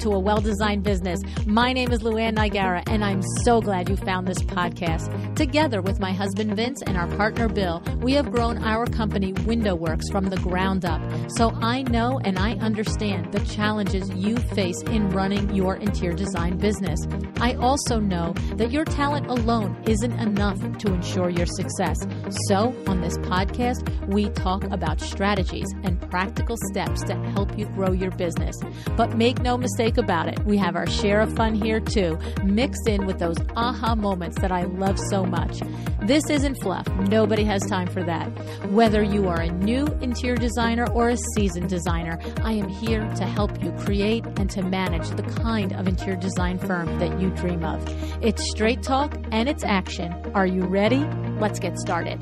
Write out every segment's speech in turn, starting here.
to A Well-Designed Business. My name is LuAnn Nigara, and I'm so glad you found this podcast. Together with my husband Vince and our partner Bill, we have grown our company WindowWorks from the ground up. So I know and I understand the challenges you face in running your interior design business. I also know that your talent alone isn't enough to ensure your success. So on this podcast, we talk about strategies and practical steps to help you grow your business. But make no mistake about it, we have our share of fun here too, mixed in with those aha moments that I love so much. This isn't fluff. Nobody has time for that. Whether you are a new interior designer or a seasoned designer, I am here to help you create and to manage the kind of interior design firm that you dream of. It's straight talk and it's action. Are you ready? Let's get started.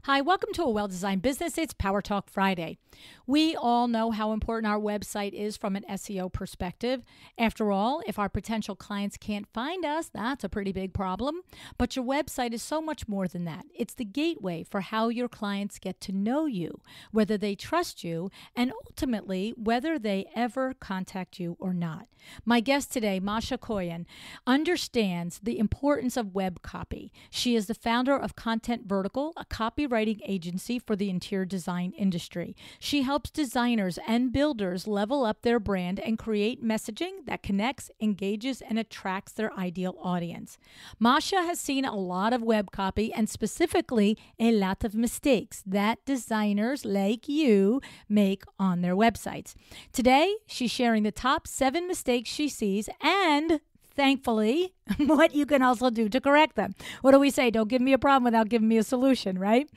Hi, welcome to A Well-Designed Business. It's Power Talk Friday. We all know how important our website is from an SEO perspective. After all, if our potential clients can't find us, that's a pretty big problem. But your website is so much more than that. It's the gateway for how your clients get to know you, whether they trust you, and ultimately, whether they ever contact you or not. My guest today, Masha Koyen, understands the importance of web copy. She is the founder of Content Vertical, a copywriting agency for the interior design industry. She helps designers and builders level up their brand and create messaging that connects, engages, and attracts their ideal audience. Masha has seen a lot of web copy and specifically a lot of mistakes that designers like you make on their websites. Today, she's sharing the top 7 mistakes she sees and, thankfully, what you can also do to correct them. What do we say? Don't give me a problem without giving me a solution, right?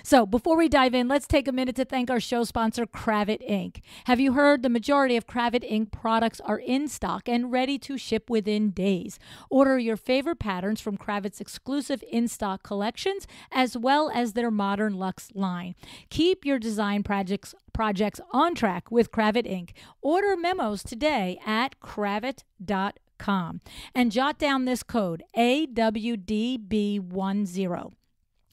So before we dive in, let's take a minute to thank our show sponsor, Kravit Inc. Have you heard the majority of Kravit Inc. products are in stock and ready to ship within days? Order your favorite patterns from Kravit's exclusive in-stock collections as well as their Modern Luxe line. Keep your design projects on track with Kravit Inc. Order memos today at kravit.com and jot down this code AWDB10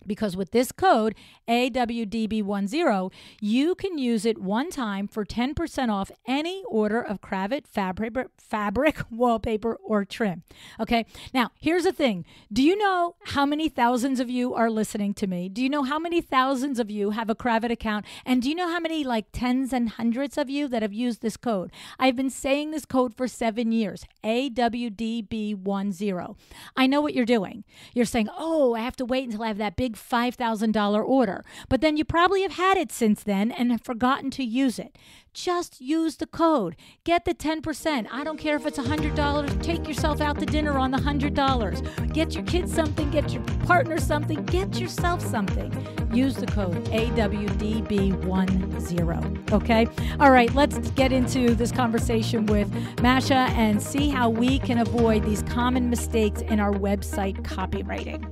because with this code AWDB10 you can use it one time for 10% off any order of Kravit fabric, wallpaper, or trim. Okay, now here's the thing. Do you know how many thousands of you are listening to me? Do you know how many thousands of you have a Kravit account? And do you know how many tens and hundreds of you that have used this code? I've been saying this code for 7 years, AWDB10. I know what you're doing. You're saying, oh, I have to wait until I have that big $5,000 order. But then you probably have had it since then and have forgotten to use it. Just use the code. Get the 10%. I don't care if it's $100. Take yourself out to dinner on the $100. Get your kids something. Get your partner something. Get yourself something. Use the code AWDB10. Okay? All right, let's get into this conversation with Masha and see how we can avoid these common mistakes in our website copywriting.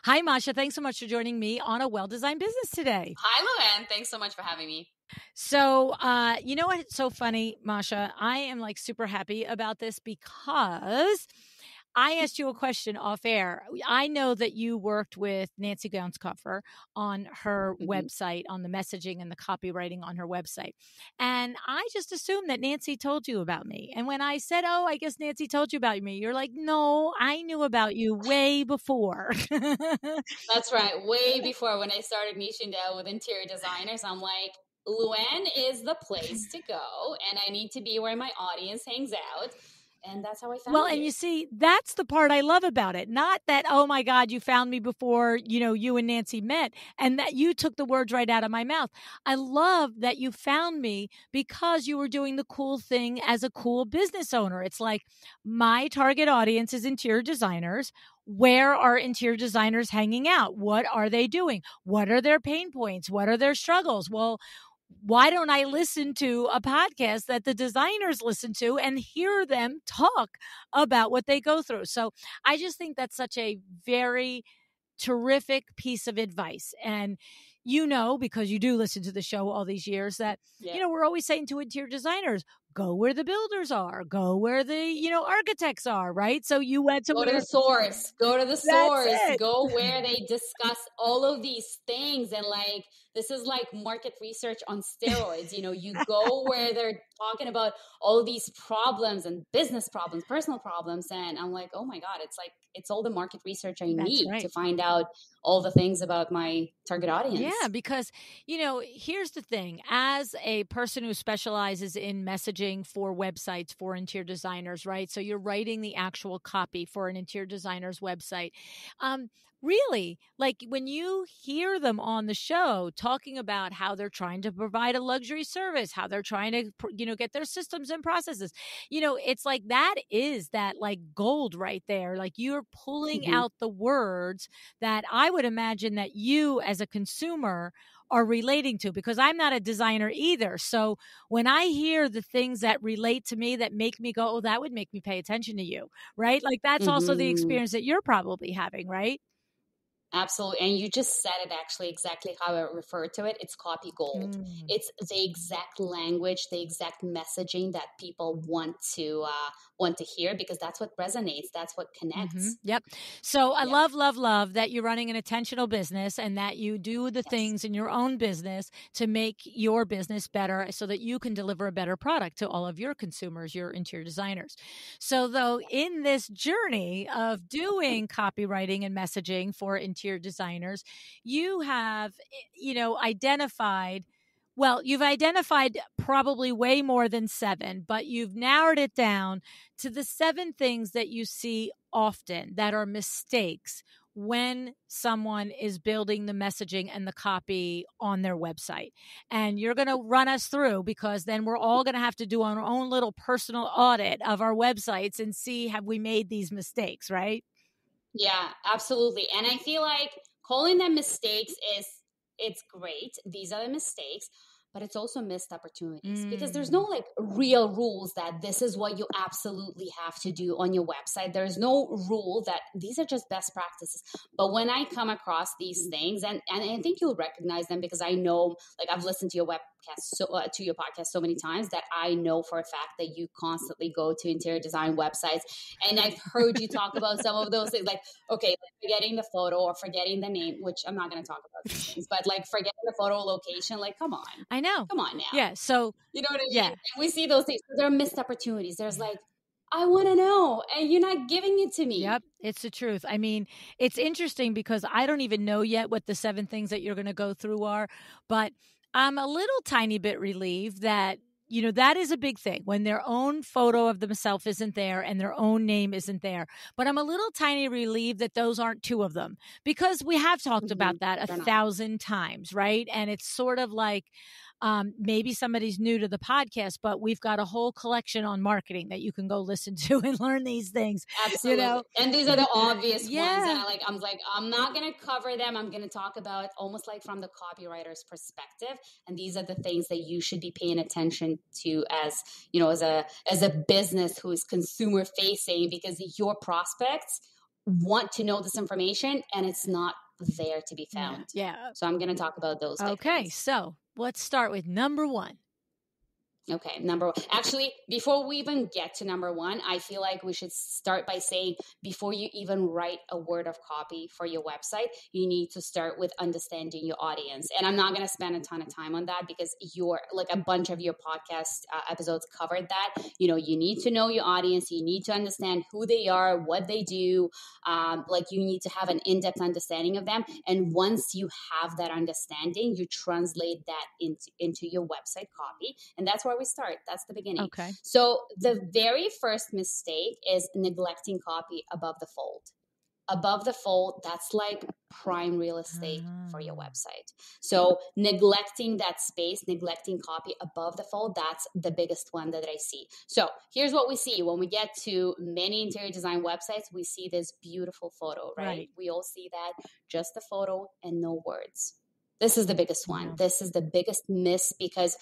Hi, Masha. Thanks so much for joining me on A Well-Designed Business today. Hi, LuAnn. Thanks so much for having me. So, you know what? It's so funny, Masha. I am super happy about this because I asked you a question off air. I know that you worked with Nancy Gaunskopfer on her website, on the messaging and the copywriting on her website. And I just assumed that Nancy told you about me. And when I said, oh, I guess Nancy told you about me, you're like, no, I knew about you way before. That's right. Way before, when I started niching down with interior designers, I'm like, LuAnn is the place to go. And I need to be where my audience hangs out. And that's how I found Well, and you see, that's the part I love about it. Not that, oh my God, you found me before, you and Nancy met and that you took the words right out of my mouth. I love that you found me because you were doing the cool thing as a cool business owner. It's like my target audience is interior designers. Where are interior designers hanging out? What are they doing? What are their pain points? What are their struggles? Well, why don't I listen to a podcast that the designers listen to and hear them talk about what they go through? So I just think that's such a very terrific piece of advice. And because you do listen to the show all these years that, we're always saying to interior designers, go where the builders are, go where the, architects are, right? So you went to Go to the source, that's it. go where they discuss all of these things. And like, this is like market research on steroids. You go where they're talking about all these problems and business problems, personal problems. And I'm like, oh my God, it's all the market research I That's need right. to find out all the things about my target audience. Yeah, because, here's the thing. As a person who specializes in messaging for websites for interior designers, right? So you're writing the actual copy for an interior designer's website. Really, like when you hear them on the show talking about how they're trying to provide a luxury service, how they're trying to, get their systems and processes, it's like that is that like gold right there. Like you're pulling out the words that I would imagine that you as a consumer are relating to, because I'm not a designer either. So when I hear the things that relate to me that make me go, oh, that would make me pay attention to you, right? Like that's also the experience that you're probably having, right? Absolutely. And you just said it actually exactly how I refer to it. It's copy gold. It's the exact language, the exact messaging that people want to hear, because that's what resonates. That's what connects. Yep. So I love, love, love that you're running an intentional business and that you do the things in your own business to make your business better so that you can deliver a better product to all of your consumers, your interior designers. So though in this journey of doing copywriting and messaging for interior designers, you have, you've identified probably way more than 7, but you've narrowed it down to the 7 things that you see often that are mistakes when someone is building the messaging and the copy on their website. And you're going to run us through, because then we're all going to have to do our own little personal audit of our websites and see, have we made these mistakes, right? Yeah, absolutely. And I feel like calling them mistakes it's great. These are the mistakes, but it's also missed opportunities, because there's no like real rules that this is what you absolutely have to do on your website. There's no rule that these are just best practices. But when I come across these things, and I think you'll recognize them, because I know, like, I've listened to your to your podcast so many times that I know for a fact that you constantly go to interior design websites, and I've heard you talk about some of those things, like, okay, like forgetting the photo or forgetting the name, which I'm not going to talk about these things, but like forgetting the photo location, like, come on. I know. Come on now. Yeah. So, you know what I mean? Yeah. And we see those things. There are missed opportunities. There's like, I want to know, and you're not giving it to me. Yep, it's the truth. I mean, it's interesting because I don't even know yet what the 7 things that you're going to go through are, but I'm a little tiny bit relieved that, that is a big thing when their own photo of themselves isn't there and their own name isn't there. But I'm a little tiny relieved that those aren't 2 of them, because we have talked about that 1,000 times, right? And it's sort of like, maybe somebody's new to the podcast, but we've got a whole collection on marketing that you can go listen to and learn these things. Absolutely. And these are the obvious ones. And I'm like, I'm not going to cover them. I'm going to talk about almost like from the copywriter's perspective. And these are the things that you should be paying attention to as a business who is consumer facing, because your prospects want to know this information and it's not there to be found. Yeah. So I'm going to talk about those. Okay. So let's start with number 1. Okay, number 1. Actually, before we even get to number 1, I feel like we should start by saying, before you even write a word of copy for your website, you need to start with understanding your audience. And I'm not going to spend a ton of time on that, because a bunch of your podcast episodes covered that. You need to know your audience. You need to understand who they are, what they do. You need to have an in-depth understanding of them. And once you have that understanding, you translate that into your website copy. And that's where we start. That's the beginning. Okay. So the very first mistake is neglecting copy above the fold. Above the fold, that's like prime real estate for your website. So neglecting that space, neglecting copy above the fold, that's the biggest one that I see. So here's what we see. When we get to many interior design websites, we see this beautiful photo, right? We all see that, just the photo and no words. This is the biggest one. This is the biggest miss, because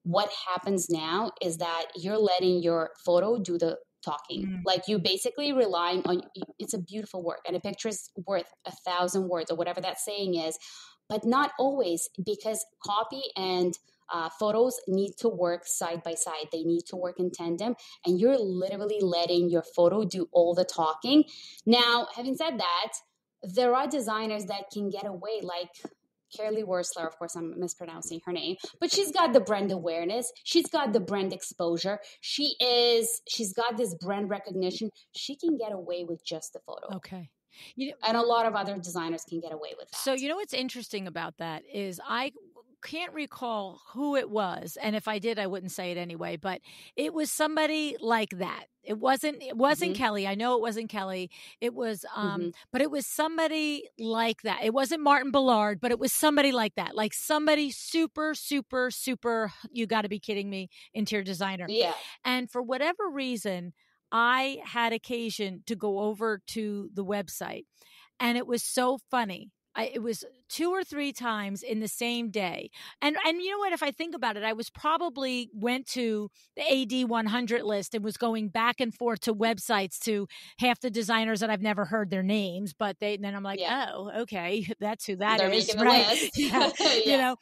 what happens now is that you're letting your photo do the talking. Like, you basically relying on, it's a beautiful work and a picture is worth 1,000 words, or whatever that saying is, but not always, because copy and Photos need to work side by side. They need to work in tandem, and you're literally letting your photo do all the talking. Now, having said that, there are designers that can get away, like Carly Worsler, of course, I'm mispronouncing her name, but she's got the brand awareness. She's got the brand exposure. She's got this brand recognition. She can get away with just the photo. Okay. And a lot of other designers can get away with that. So, what's interesting about that is I can't recall who it was, and if I did, I wouldn't say it anyway, but it was somebody like that. It wasn't Kelly. I know it wasn't Kelly. It was but it was somebody like that. It wasn't Martin Ballard, but it was somebody like that. Like somebody super super super, you got to be kidding me, interior designer. Yeah. And for whatever reason, I had occasion to go over to the website, and it was so funny. It was 2 or 3 times in the same day. And you know what, if I think about it, I was probably went to the AD 100 list and was going back and forth to websites to half the designers that I've never heard their names, but then I'm like, oh, okay, that's who that They're is. making the Right. list. Yeah. Yeah.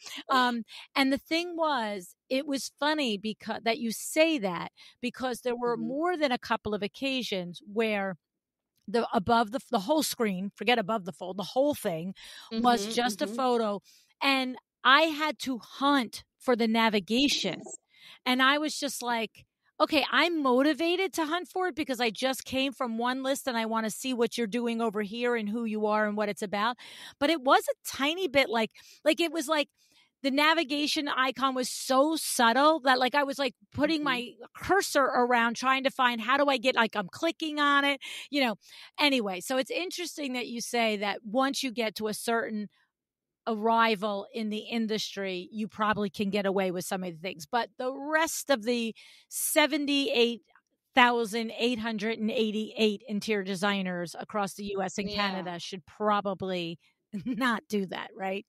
And the thing was, it was funny because that you say that, because there were more than a couple of occasions where above the whole screen, forget above the fold, the whole thing was just a photo. And I had to hunt for the navigation. And I was just like, okay, I'm motivated to hunt for it because I just came from one list and I want to see what you're doing over here and who you are and what it's about. But it was a tiny bit like it was like, the navigation icon was so subtle that like I was like putting my cursor around trying to find how do I get, like I'm clicking on it, Anyway, so it's interesting that you say that once you get to a certain arrival in the industry, you probably can get away with some of the things. But the rest of the 78,888 interior designers across the US and Canada should probably not do that, right?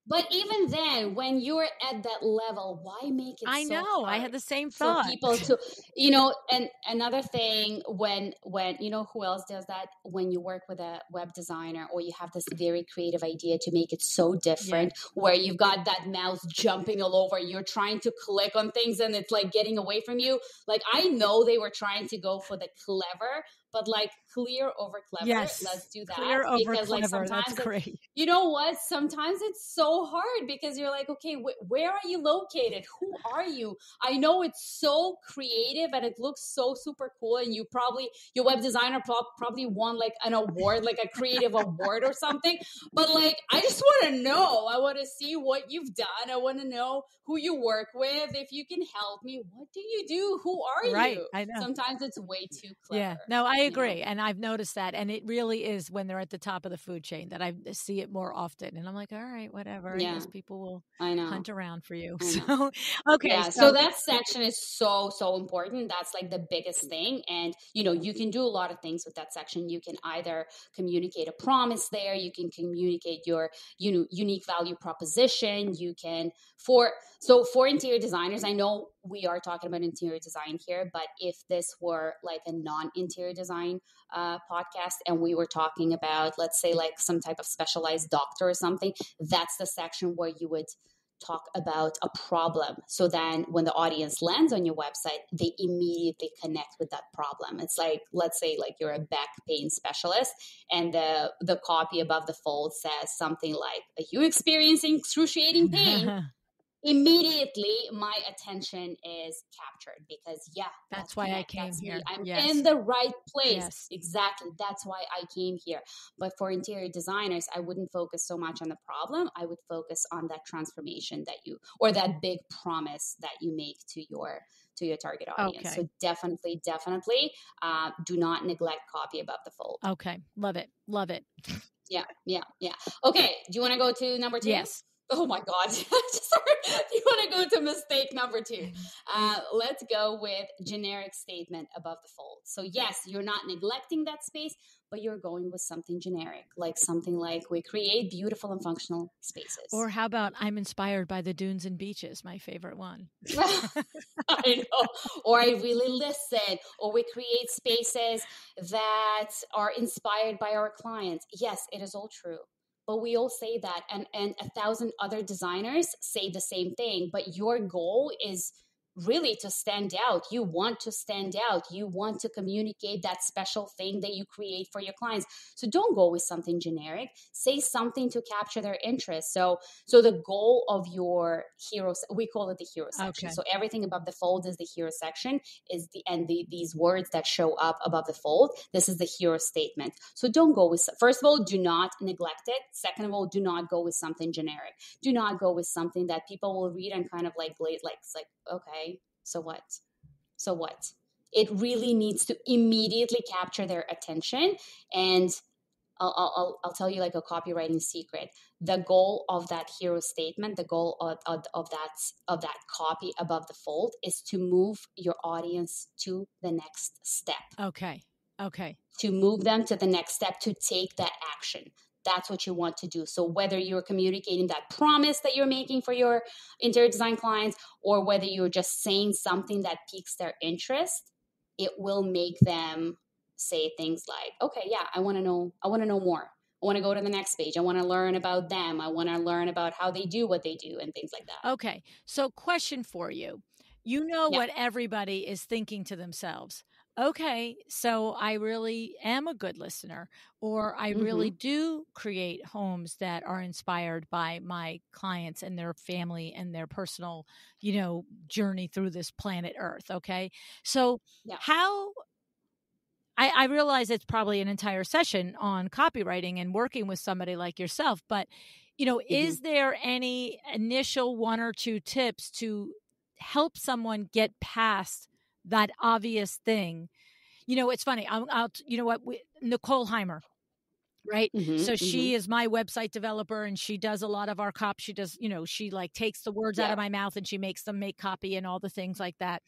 But even then, when you're at that level, why make it I so know. hard I had the same thought. for people to, and another thing, when who else does that? When you work with a web designer or you have this very creative idea to make it so different, where you've got that mouse jumping all over, you're trying to click on things and it's like getting away from you. Like, I know they were trying to go for the clever, but like clear over clever. Yes. Let's do that. Clear over because clever. Like sometimes that's great. You know what? Sometimes it's so hard because you're like, okay, where are you located? Who are you? I know it's so creative and it looks so super cool. And your web designer probably won like an award, like a creative award or something. But like, I just want to know. I want to see what you've done. I want to know who you work with. If you can help me, what do you do? Who are you? I know. Sometimes it's way too clever. Yeah, no, I agree. And I've noticed that. And it really is when they're at the top of the food chain that I see it more often. And I'm like, all right, whatever. I guess people will hunt around for you. So, okay. Yeah, so that section is so, so important. That's like the biggest thing. And, you can do a lot of things with that section. You can either communicate a promise there. You can communicate your unique value proposition. You can, for interior designers, I know we are talking about interior design here, but if this were like a non-interior design podcast and we were talking about, let's say, like some type of specialized doctor or something, that's the section where you would talk about a problem. So then when the audience lands on your website, they immediately connect with that problem. It's like, let's say like you're a back pain specialist and the copy above the fold says something like, are you experiencing excruciating pain? Immediately my attention is captured because that's why I came here. I'm in the right place. Yes. Exactly. That's why I came here. But for interior designers, I wouldn't focus so much on the problem. I would focus on that transformation or that big promise that you make to your target audience. Okay. So definitely do not neglect copy above the fold. Okay. Love it. Yeah. Okay. Do you want to go to number 2? Yes. Oh my God. You want to go to mistake number 2. Let's go with generic statement above the fold. So yes, you're not neglecting that space, but you're going with something generic, like something like we create beautiful and functional spaces. Or how about I'm inspired by the dunes and beaches, my favorite one. I know. Or I really listen, or we create spaces that are inspired by our clients. Yes, it is all true. but we all say that, and 1,000 other designers say the same thing. But your goal is really to stand out. You want to stand out. You want to communicate that special thing that you create for your clients. So don't go with something generic. Say something to capture their interest. So the goal of your hero, we call it the hero section. Okay. So everything above the fold is the hero section, these words that show up above the fold. This is the hero statement. So don't go with, first of all, do not neglect it. Second of all, do not go with something generic. Do not go with something that people will read and kind of like it's like, okay, so what? So what? It really needs to immediately capture their attention. And I'll tell you like a copywriting secret. The goal of that hero statement, the goal of that copy above the fold is to move your audience to the next step. Okay. To move them to the next step, to take that action. That's what you want to do. So whether you're communicating that promise that you're making for your interior design clients, or whether you're just saying something that piques their interest, it will make them say things like, okay, yeah, I want to know more. I want to go to the next page. I want to learn about them. I want to learn about how they do what they do and things like that. Okay. So question for you. You know what everybody is thinking to themselves. Okay, so I really am a good listener, or I really do create homes that are inspired by my clients and their family and their personal, journey through this planet Earth. Okay. So how, I realize it's probably an entire session on copywriting and working with somebody like yourself, but, is there any initial one or two tips to help someone get past that obvious thing? It's funny. Nicole Heimer, right? So she is my website developer, and she does a lot of our copy. She does, she like takes the words out of my mouth and she makes them make copy and all the things like that.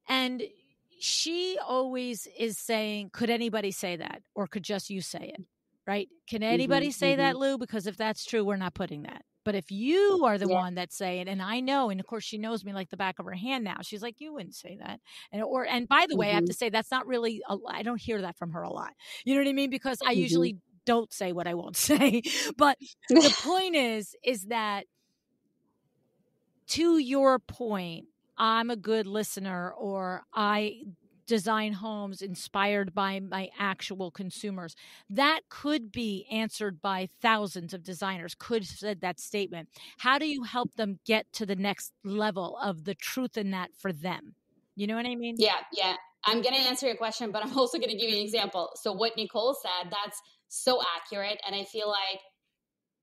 And she always is saying, could anybody say that? Or could just you say it? Right? Can anybody say that, Lou? Because if that's true, we're not putting that. But if you are the one that's saying, and I know, and of course she knows me like the back of her hand now, she's like, you wouldn't say that. And by the way, I have to say, that's not really, I don't hear that from her a lot. You know what I mean? Because I usually don't say what I won't say. But the point is that, to your point, I'm a good listener, or I design homes inspired by my actual consumers. That could be answered by thousands of designers, could have said that statement. How do you help them get to the next level of the truth in that for them? You know what I mean? Yeah. I'm going to answer your question, but I'm also going to give you an example. So what Nicole said, that's so accurate. And I feel like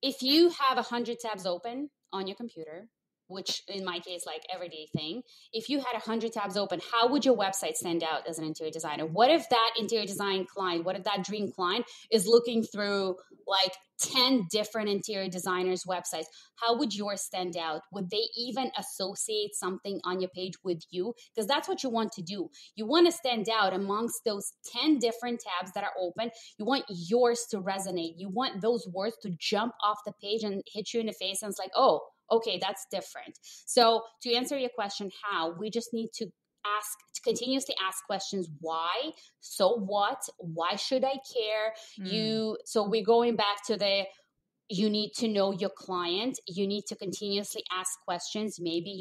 if you have 100 tabs open on your computer, which in my case, like everyday thing, if you had 100 tabs open, how would your website stand out as an interior designer? What if that interior design client, what if that dream client is looking through like 10 different interior designers' websites? How would yours stand out? Would they even associate something on your page with you? Because that's what you want to do. You want to stand out amongst those 10 different tabs that are open. You want yours to resonate. You want those words to jump off the page and hit you in the face. And it's like, oh, okay, that's different. So to answer your question, how, we just need to continuously ask questions. Why? So what? Why should I care? So we're going back to you need to know your client. You need to continuously ask questions. Maybe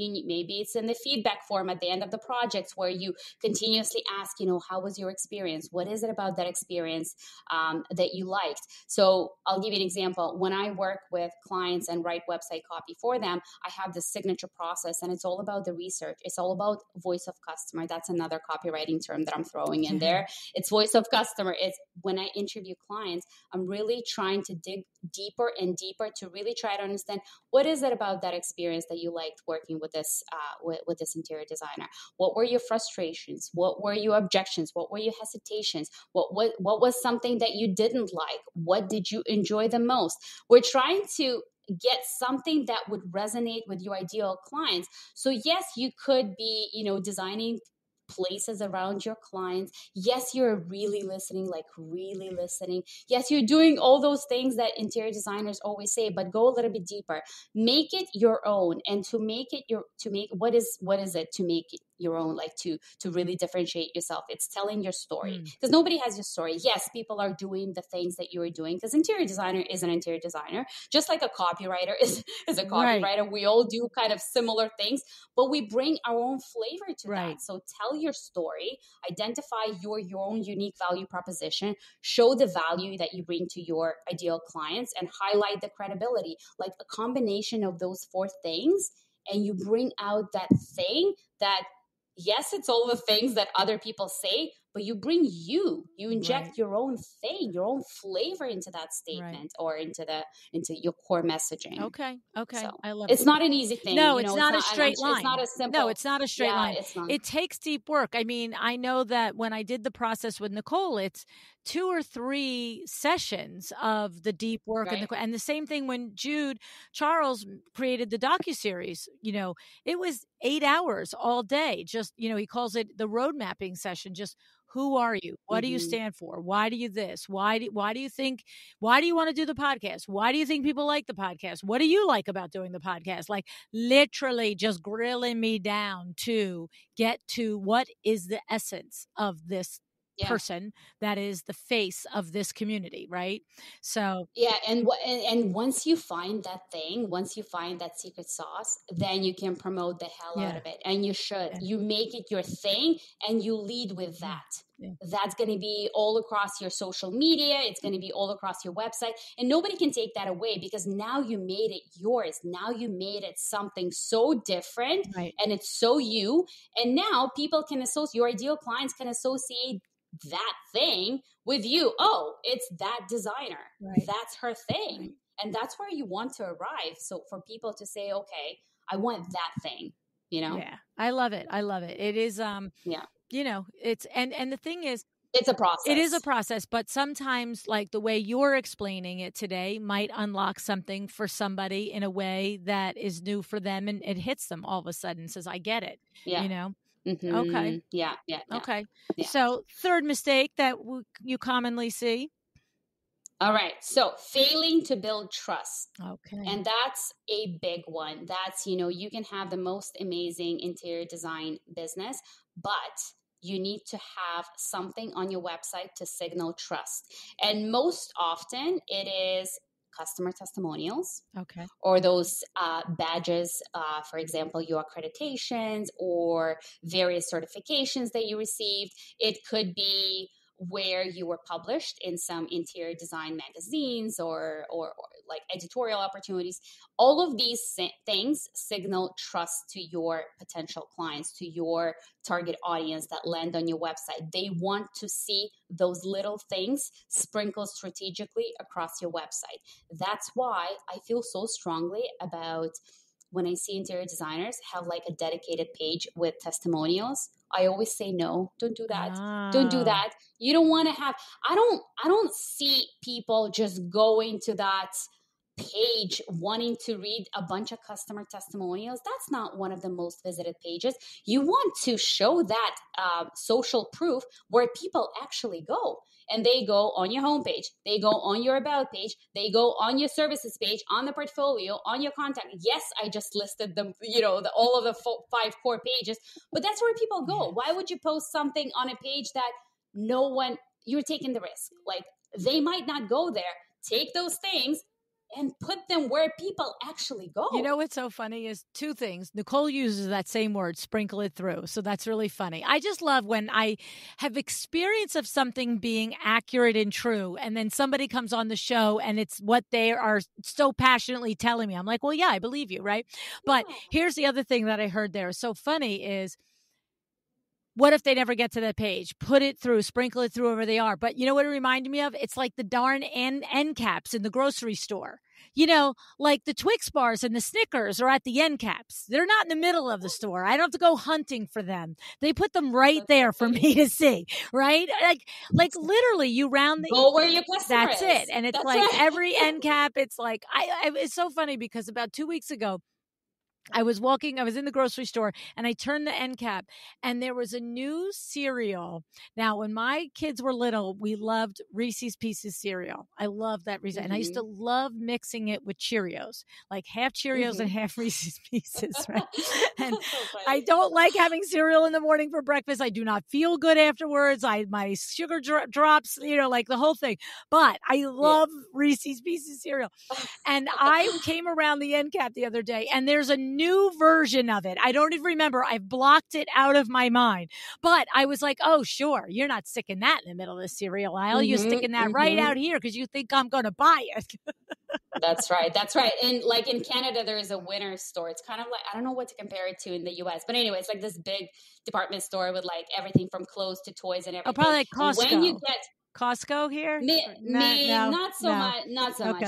it's in the feedback form at the end of the projects where you continuously ask, how was your experience? What is it about that experience that you liked? So I'll give you an example. When I work with clients and write website copy for them, I have this signature process, and it's all about the research. It's all about voice of customer. That's another copywriting term that I'm throwing in there. It's voice of customer. It's when I interview clients, I'm really trying to dig deeper and deeper to really try to understand what is it about that experience that you liked working with this with this interior designer. What were your frustrations? What were your objections? What were your hesitations? What was something that you didn't like? What did you enjoy the most? We're trying to get something that would resonate with your ideal clients. So yes, you could be, designing places around your clients. Yes, you're really listening. Yes, you're doing all those things that interior designers always say, but go a little bit deeper. Make it your own. And what is it to make your own, like to really differentiate yourself. It's telling your story, because nobody has your story. Yes, people are doing the things that you are doing, because interior designer is an interior designer, just like a copywriter is a copywriter. We all do kind of similar things, but we bring our own flavor to that. So tell your story, identify your own unique value proposition, show the value that you bring to your ideal clients, and highlight the credibility. Like a combination of those four things, and you bring out that thing that, yes, it's all the things that other people say, but you bring you inject your own thing, your own flavor into that statement or into your core messaging. Okay. So I love it. It's not an easy thing. No, it's not a straight line. It's not a simple. No, it's not a straight line. It's not. It takes deep work. I mean, I know that when I did the process with Nicole, it's 2 or 3 sessions of the deep work. And the same thing when Charles created the Docuseries, it was 8 hours all day. Just, he calls it the road mapping session. Just, who are you? What do you stand for? Why do you this? Why do you want to do the podcast? Why do you think people like the podcast? What do you like about doing the podcast? Like literally just grilling me down to get to what is the essence of this person that is the face of this community, right? So and once you find that thing, once you find that secret sauce, then you can promote the hell out of it. And you should. You make it your thing and you lead with that. That's going to be all across your social media. It's going to be all across your website, and nobody can take that away, because now you made it yours. Now you made it something so different, and it's so you. And now people can associate, your ideal clients can associate that thing with you. Oh, it's that designer. That's her thing. And that's where you want to arrive. So for people to say, okay, I want that thing, Yeah. I love it. It is, it's, and the thing is, it's a process. It is a process, but sometimes like the way you're explaining it today might unlock something for somebody in a way that is new for them, and it hits them all of a sudden, says, I get it, Okay. Yeah. Okay. Yeah. So third mistake that you commonly see. All right. So failing to build trust. Okay. And that's a big one. That's, you can have the most amazing interior design business, but you need to have something on your website to signal trust. And most often it is customer testimonials. Okay. Or those badges, for example, your accreditations or various certifications that you received. It could be where you were published in some interior design magazines or like editorial opportunities. All of these things signal trust to your potential clients, to your target audience that land on your website. They want to see those little things sprinkled strategically across your website. That's why I feel so strongly about when I see interior designers have like a dedicated page with testimonials. I always say, no, don't do that. Don't do that. You don't want to have, I don't see people just going to that page wanting to read a bunch of customer testimonials. That's not one of the most visited pages. You want to show that social proof where people actually go. And they go on your homepage, they go on your about page, they go on your services page, on the portfolio, on your contact. Yes, I just listed them, all of the 5 core pages, but that's where people go. Yes. Why would you post something on a page that you're taking the risk? Like, they might not go there. Take those things and put them where people actually go. What's so funny is 2 things. Nicole uses that same word, sprinkle it through. So that's really funny. I just love when I have experience of something being accurate and true, and then somebody comes on the show and it's what they are so passionately telling me. I'm like, well, yeah, I believe you, right? But here's the other thing that I heard there. So funny is, what if they never get to that page? Put it through, sprinkle it through wherever they are. But you know what it reminded me of? It's like the darn end caps in the grocery store. Like the Twix bars and the Snickers are at the end caps. They're not in the middle of the store. I don't have to go hunting for them. They put them right there for me to see, right? Like literally you round the... Go where your customer That's it. And it's every end cap. It's like, it's so funny because about 2 weeks ago, I was in the grocery store and I turned the end cap and there was a new cereal. Now, when my kids were little, we loved Reese's Pieces cereal. I love that Reese's. And I used to love mixing it with Cheerios, like half Cheerios and half Reese's Pieces, right? And I don't like having cereal in the morning for breakfast. I do not feel good afterwards. My sugar drops, like the whole thing. But I love Reese's Pieces cereal. And I came around the end cap the other day and there's a new version of it. I don't even remember. I've blocked it out of my mind. But I was like, oh, sure. You're not sticking that in the middle of the cereal aisle. You're sticking that right out here because you think I'm going to buy it. That's right. That's right. And like in Canada, there is a winter store. It's kind of like, I don't know what to compare it to in the US, but anyway, it's like this big department store with like everything from clothes to toys and everything. Oh, probably like Costco. When you get Costco here? Not so much.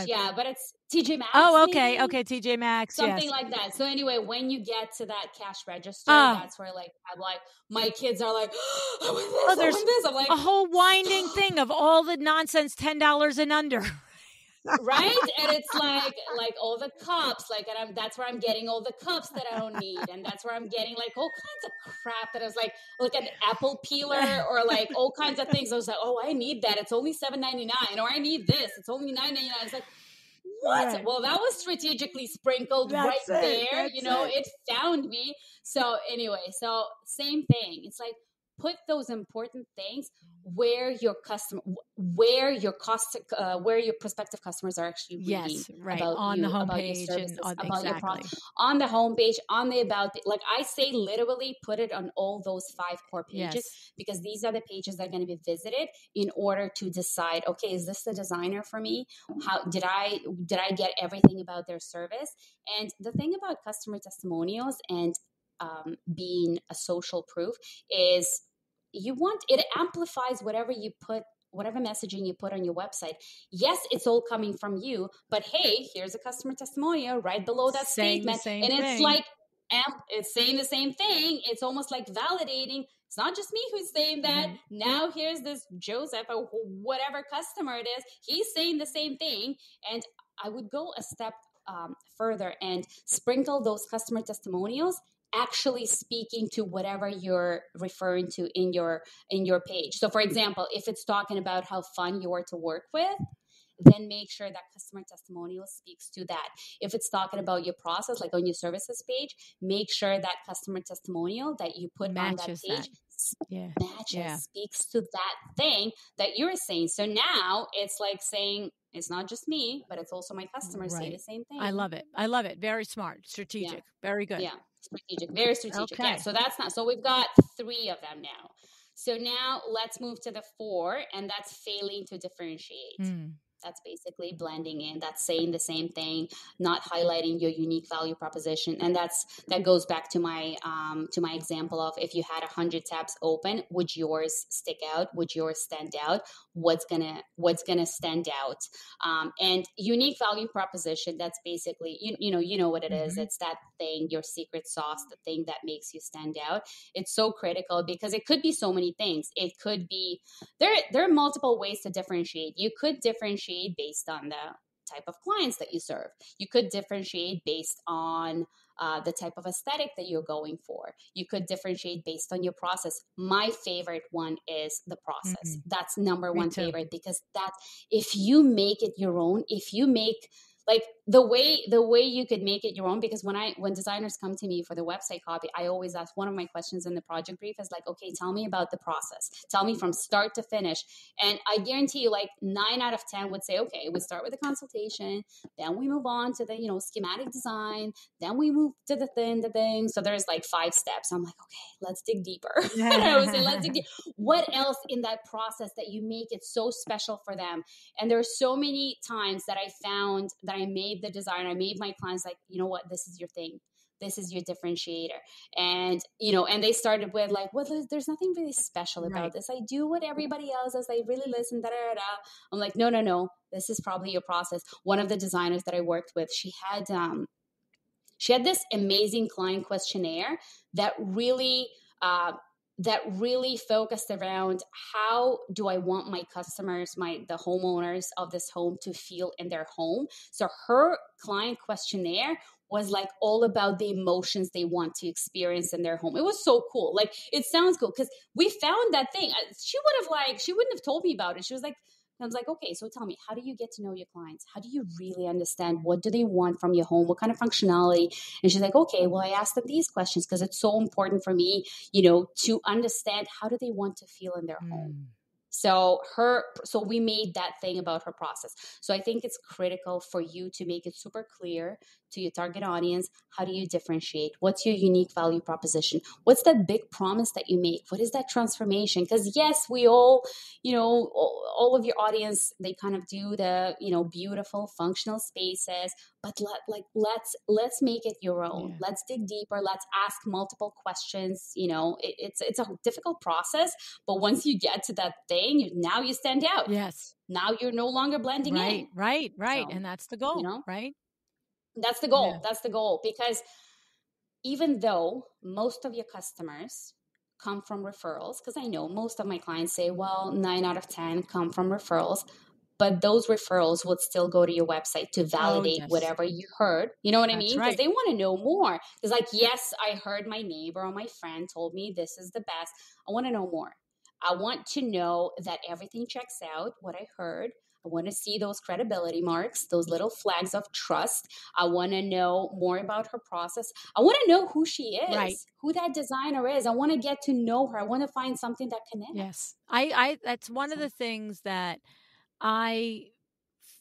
Yeah, but it's TJ Maxx. Oh, okay. Maybe? Okay, TJ Maxx. Something like that. So anyway, when you get to that cash register, that's where like I'm like my kids are like, I want this. I'm like a whole winding thing of all the nonsense $10 and under. Right? And it's like all the cups, like, and that's where I'm getting all the cups that I don't need. And that's where I'm getting like all kinds of crap that I was like an apple peeler or like all kinds of things. I was like, oh, I need that. It's only $7.99. Or I need this. It's only $9.99. I was like, what? Right. Well, that was strategically sprinkled right there. It found me. So anyway, same thing. It's like, put those important things where your prospective customers are actually reading about on you, the homepage, about your services, about exactly. your product, on the homepage, on the about. Like I say, literally put it on all those 5 core pages because these are the pages that are going to be visited in order to decide, okay, is this the designer for me? How did I get everything about their service? And the thing about customer testimonials and being a social proof is it amplifies whatever messaging you put on your website. Yes, it's all coming from you, but hey, here's a customer testimonial right below that statement. And it's like, it's saying the same thing. It's almost like validating. It's not just me who's saying that. Now here's this Joseph or whatever customer it is. He's saying the same thing. And I would go a step further and sprinkle those customer testimonials actually speaking to whatever you're referring to in your page. So for example, if it's talking about how fun you are to work with, then make sure that customer testimonial speaks to that. If it's talking about your process, like on your services page, make sure that customer testimonial that you put on that page speaks to that thing that you're saying. So now it's like saying, it's not just me, but it's also my customers say the same thing. I love it. Very smart, strategic, very good. Yeah, strategic, very strategic. Okay. Yeah, so we've got 3 of them now. So now let's move to the 4, and that's failing to differentiate. That's basically blending in. That's saying the same thing, not highlighting your unique value proposition. And that goes back to my example of if you had 100 tabs open, would yours stick out? Would yours stand out? What's gonna stand out? And unique value proposition. That's basically you know what it is. It's that thing, your secret sauce, the thing that makes you stand out. It's so critical because it could be so many things. It could be there are multiple ways to differentiate. You could differentiate based on the type of clients that you serve. You could differentiate based on the type of aesthetic that you're going for. You could differentiate based on your process. My favorite one is the process. That's number one favorite because if you make it your own, if you make like the way you could make it your own, because when designers come to me for the website copy, I always ask, one of my questions in the project brief is like, okay, tell me about the process. Tell me from start to finish. And I guarantee you like 9 out of 10 would say, okay, we start with the consultation, then we move on to the, schematic design, then we move to the thing. So there's like 5 steps. I'm like, okay, let's dig deeper. I would say, let's dig deeper. What else in that process that you make it so special for them? And there are so many times that I found that I made the design, I made my clients like, you know what, this is your thing. This is your differentiator. And, and they started with like, well, there's nothing really special about this. I do what everybody else does. I really listen, I'm like, no, this is probably your process. One of the designers that I worked with, she had this amazing client questionnaire that really focused around how do I want my customers, the homeowners of this home to feel in their home. So her client questionnaire was like all about the emotions they want to experience in their home. It was so cool. Like, it sounds cool because we found that thing. She wouldn't have told me about it. She was like, I was like, okay, so tell me, how do you get to know your clients? How do you really understand what do they want from your home? What kind of functionality? And she's like, okay, well, I asked them these questions because it's so important for me, to understand how do they want to feel in their home. So we made that thing about her process. So I think it's critical for you to make it super clear to your target audience. How do you differentiate? What's your unique value proposition? What's that big promise that you make? What is that transformation? Because yes, we all, all of your audience, they kind of do the, beautiful functional spaces, but let's make it your own. Yeah. Let's dig deeper. Let's ask multiple questions. It's a difficult process, but once you get to that thing, now you stand out. Yes. Now you're no longer blending in. Right. So, And that's the goal, right? That's the goal. Yeah. That's the goal. Because even though most of your customers come from referrals, because I know most of my clients say, well, 9 out of 10 come from referrals, but those referrals would still go to your website to validate yes. whatever you heard. You know what I That's mean? Because right. they want to know more. It's like, yes, I heard my neighbor or my friend told me this is the best. I want to know more. I want to know that everything checks out, what I heard. I want to see those credibility marks, those little flags of trust. I want to know more about her process. I want to know who she is, Right. who that designer is. I want to get to know her. I want to find something that connects. Yes. I that's one of the things that I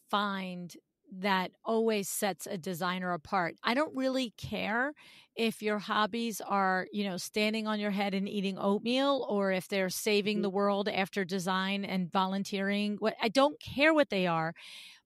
find that always sets a designer apart. I don't really care if your hobbies are, standing on your head and eating oatmeal, or if they're saving the world after design and volunteering. I don't care what they are,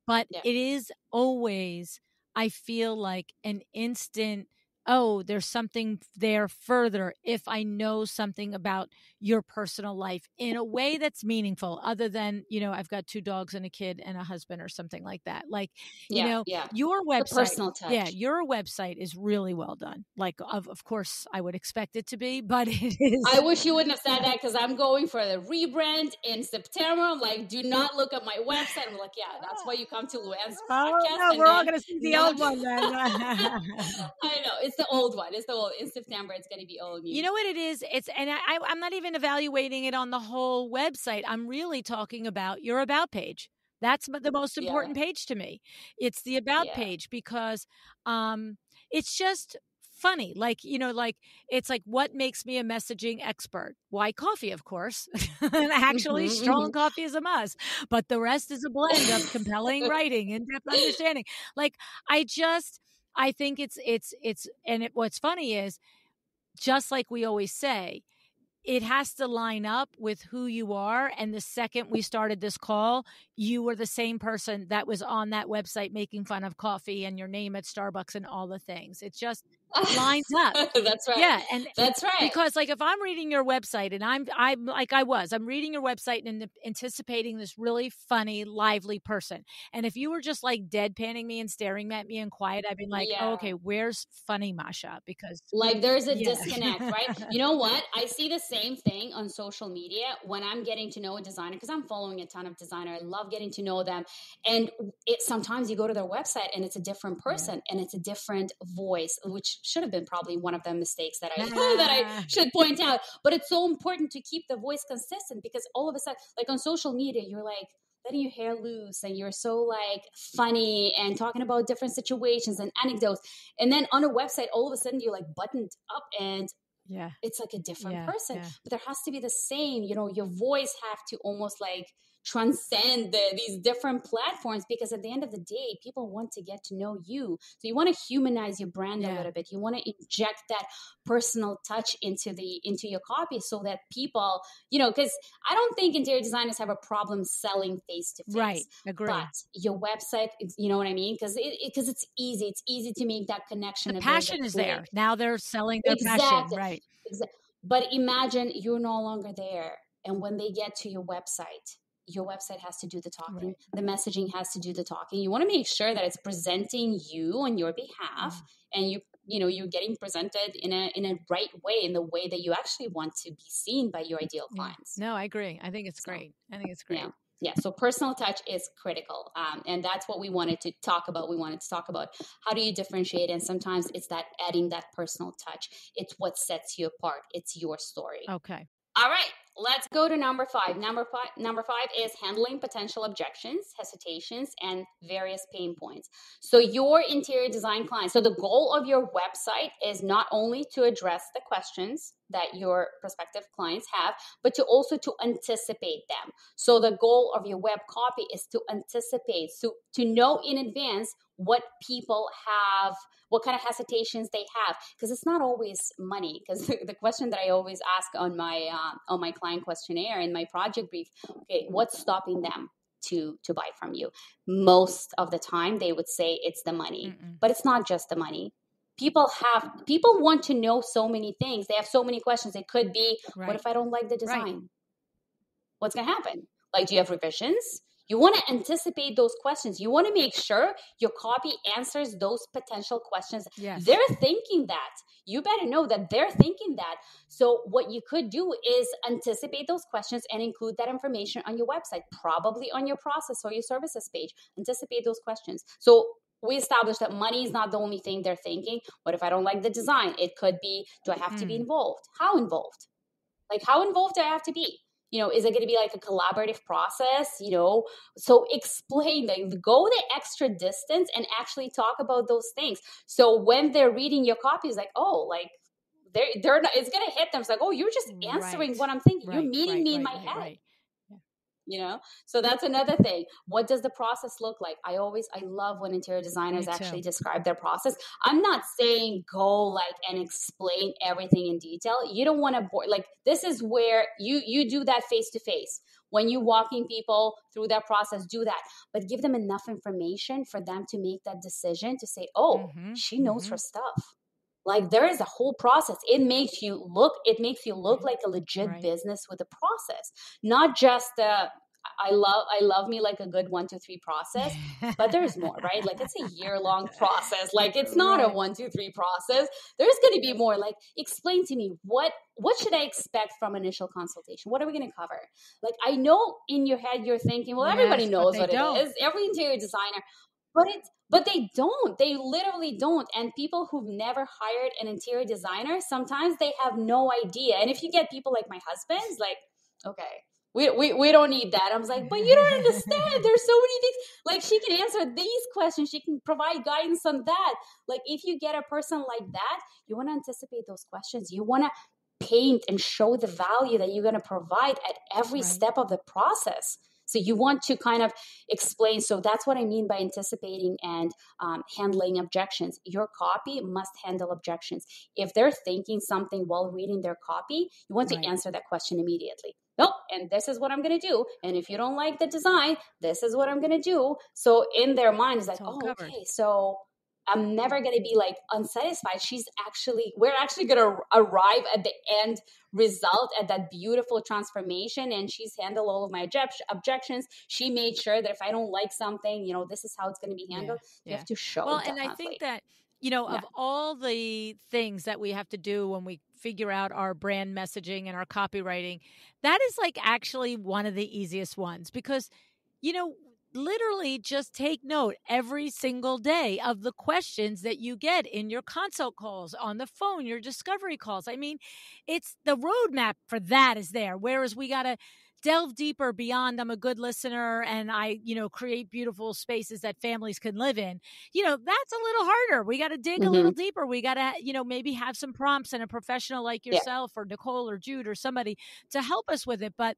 but it is always, I feel like, an instant, oh, there's something there further if I know something about your personal life in a way that's meaningful, other than, I've got 2 dogs and a kid and a husband or something like that. Like, your The website, personal touch. your website is really well done. Like, of course, I would expect it to be, but it is. I wish you wouldn't have said that, because I'm going for the rebrand in September. I'm like, do not look at my website. I'm like, yeah, that's why you come to LuAnn's podcast. No, and we're all going to see the old one then. I know, it's the old one. It's the old. In September, it's going to be old. You know what it is? I'm not even evaluating it on the whole website. I'm really talking about your about page. That's the most important page to me. It's the about page, because it's just funny. Like, it's like, what makes me a messaging expert? Why, coffee, of course. And actually, strong coffee is a must. But the rest is a blend of compelling writing, in-depth understanding. Like, I think what's funny is, just like we always say, it has to line up with who you are. And the second we started this call, you were the same person that was on that website making fun of coffee and your name at Starbucks and all the things. It just lines up. That's right. Yeah, and that's right. Because, like, if I'm reading your website and I'm reading your website and anticipating this really funny, lively person, and if you were just like deadpanning me and staring at me and quiet, I'd be like, oh, okay, where's funny Masha? Because like, there's a disconnect, right? You know what? I see the same thing on social media when I'm getting to know a designer, because I'm following a ton of designers. I love getting to know them, and sometimes you go to their website and it's a different person and it's a different voice, which should have been probably one of the mistakes that I should point out. But it's so important to keep the voice consistent, because all of a sudden, like, on social media, you're like letting your hair loose and you're so like funny and talking about different situations and anecdotes. And then on a website, all of a sudden you're like buttoned up and it's like a different person. But there has to be the same, your voice have to almost like transcend these different platforms, because at the end of the day, people want to get to know you. So you want to humanize your brand a little bit. You want to inject that personal touch into your copy, so that people, because I don't think interior designers have a problem selling face to face. Right, agree. But your website, you know what I mean? Because it's easy. It's easy to make that connection. The passion is there. Now they're selling their passion, right? Exactly. But imagine you're no longer there, and when they get to your website has to do the talking. Right. The messaging has to do the talking. You want to make sure that it's presenting you on your behalf, and you're getting presented in a right way, in the way that you actually want to be seen by your ideal clients. No, I agree. I think it's great. I think it's great. Yeah. Yeah, so personal touch is critical. And that's what we wanted to talk about. We wanted to talk about how do you differentiate? And sometimes it's that adding that personal touch. It's what sets you apart. It's your story. Okay. All right, let's go to number 5. Number five is handling potential objections, hesitations, and various pain points. So your interior design client. So the goal of your website is not only to address the questions that your prospective clients have, but to also to anticipate them. So the goal of your web copy is to anticipate, so to know in advance what people have, what kind of hesitations they have, because it's not always money. Because the question that I always ask on my client questionnaire in my project brief, okay, what's stopping them to buy from you? Most of the time, they would say it's the money, but it's not just the money. People want to know so many things. They have so many questions. It could be, what if I don't like the design? Right. What's going to happen? Like, do you have revisions? You want to anticipate those questions. You want to make sure your copy answers those potential questions. Yes. They're thinking that. You better know that they're thinking that. So what you could do is anticipate those questions and include that information on your website, probably on your process or your services page. Anticipate those questions. So we established that money is not the only thing they're thinking. What if I don't like the design? It could be, do I have to be involved? How involved? Like, how involved do I have to be? Is it going to be like a collaborative process? So explain, like, go the extra distance and actually talk about those things. So when they're reading your copy, it's like, oh, like they're not, it's going to hit them. It's like, oh, you're just answering what I'm thinking. You're meeting me in my head. Right. So that's another thing. What does the process look like? I love when interior designers actually describe their process. I'm not saying go like and explain everything in detail. You don't want to bore. Like, this is where you do that face to face. When you're walking people through that process, do that. But give them enough information for them to make that decision to say, oh, she knows her stuff. Like, there is a whole process. It makes you look like a legit business with a process, not just I love me like a good 1, 2, 3 process, but there's more, right? Like, it's a year-long process. Like, it's not a 1, 2, 3 process. There's going to be more. Like, explain to me what should I expect from initial consultation? What are we going to cover? Like, I know in your head you're thinking, well, everybody knows what it is. Every interior designer, but they don't. They literally don't. And people who've never hired an interior designer, sometimes they have no idea. And if you get people like my husband's, like, okay, we don't need that. I was like, but you don't understand. There's so many things. Like, she can answer these questions. She can provide guidance on that. Like, if you get a person like that, you want to anticipate those questions. You want to paint and show the value that you're going to provide at every step of the process. So you want to kind of explain. So that's what I mean by anticipating and handling objections. Your copy must handle objections. If they're thinking something while reading their copy, you want to answer that question immediately. Nope, and this is what I'm going to do. And if you don't like the design, this is what I'm going to do. So in their mind, it's like, okay, so I'm never going to be like unsatisfied. We're actually going to arrive at the end result, at that beautiful transformation. And she's handled all of my objections. She made sure that if I don't like something, this is how it's going to be handled. You have to show. Well, definitely. And I think that, of all the things that we have to do when we figure out our brand messaging and our copywriting, that is like actually one of the easiest ones, because, literally just take note every single day of the questions that you get in your consult calls, on the phone, your discovery calls. I mean, it's the roadmap for that is there. Whereas we got to delve deeper beyond I'm a good listener and I, create beautiful spaces that families can live in. That's a little harder. We got to dig a little deeper. We got to, maybe have some prompts and a professional like yourself or Nicole or Jude or somebody to help us with it. But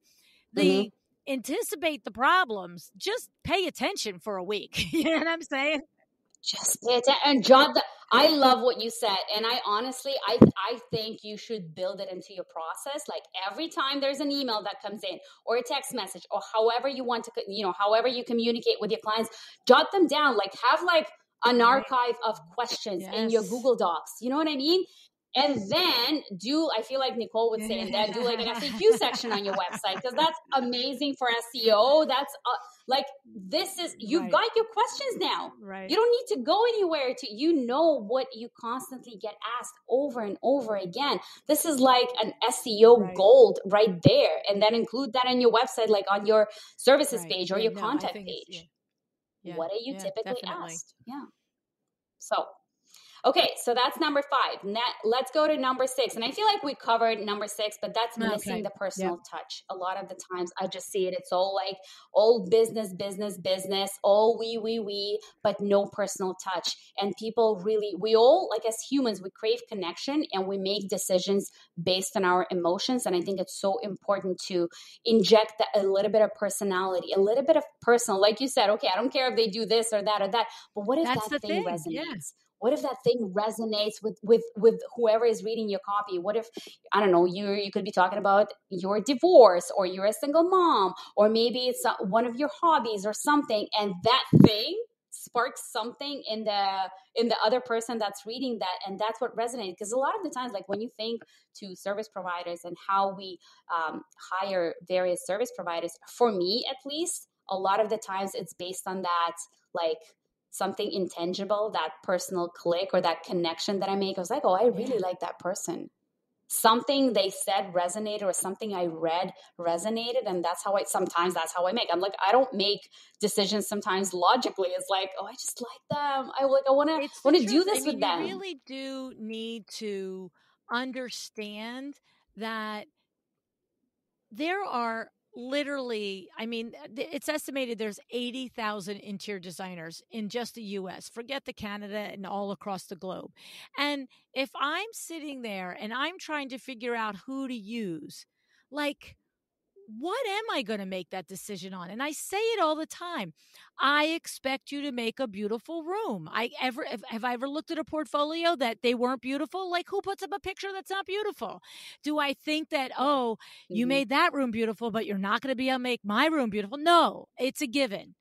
the anticipate the problems, just pay attention for a week. You know what I'm saying? Just pay attention. And John, I love what you said. And I honestly, I think you should build it into your process. Like, every time there's an email that comes in or a text message or however you want to, however you communicate with your clients, jot them down. Like, have like an archive of questions in your Google Docs. You know what I mean? And then I feel like Nicole would say, and then do like an FAQ section on your website, because that's amazing for SEO. That's like, this is, you've got your questions now. You don't need to go anywhere you know what you constantly get asked over and over again. This is like an SEO gold right there. And then include that in your website, like on your services page or your contact page. What are you typically asked? Yeah. So, okay, so that's number 5. Now, let's go to number 6. And I feel like we covered number 6, but that's missing the personal touch. A lot of the times I just see it. It's all like, all business, all we, but no personal touch. And people really, we all, like as humans, we crave connection and we make decisions based on our emotions. And I think it's so important to inject a little bit of personality, a little bit of personal. Like you said, okay, I don't care if they do this or that, but what if that thing resonates? Yeah. What if that thing resonates with whoever is reading your copy? What if, I don't know, you could be talking about your divorce, or you're a single mom, or maybe it's one of your hobbies or something, and that thing sparks something in the other person that's reading that, and that's what resonates. Because a lot of the times, like when you think to service providers and how we hire various service providers, for me at least, a lot of the times it's based on that, like, something intangible, that personal click or that connection that I make. I was like, oh, I really like that person. Something they said resonated, or something I read resonated. And that's how I make. I'm like, I don't make decisions sometimes logically. It's like, oh, I just like them. I want to do this with them. You really do need to understand that there are literally, it's estimated there's 80,000 interior designers in just the US. Forget the Canada and all across the globe. And if I'm sitting there and I'm trying to figure out who to use, like, what am I going to make that decision on? And I say it all the time. I expect you to make a beautiful room. Have I ever looked at a portfolio that they weren't beautiful? Like, who puts up a picture that's not beautiful? Do I think that, you made that room beautiful, but you're not going to be able to make my room beautiful? No, it's a given.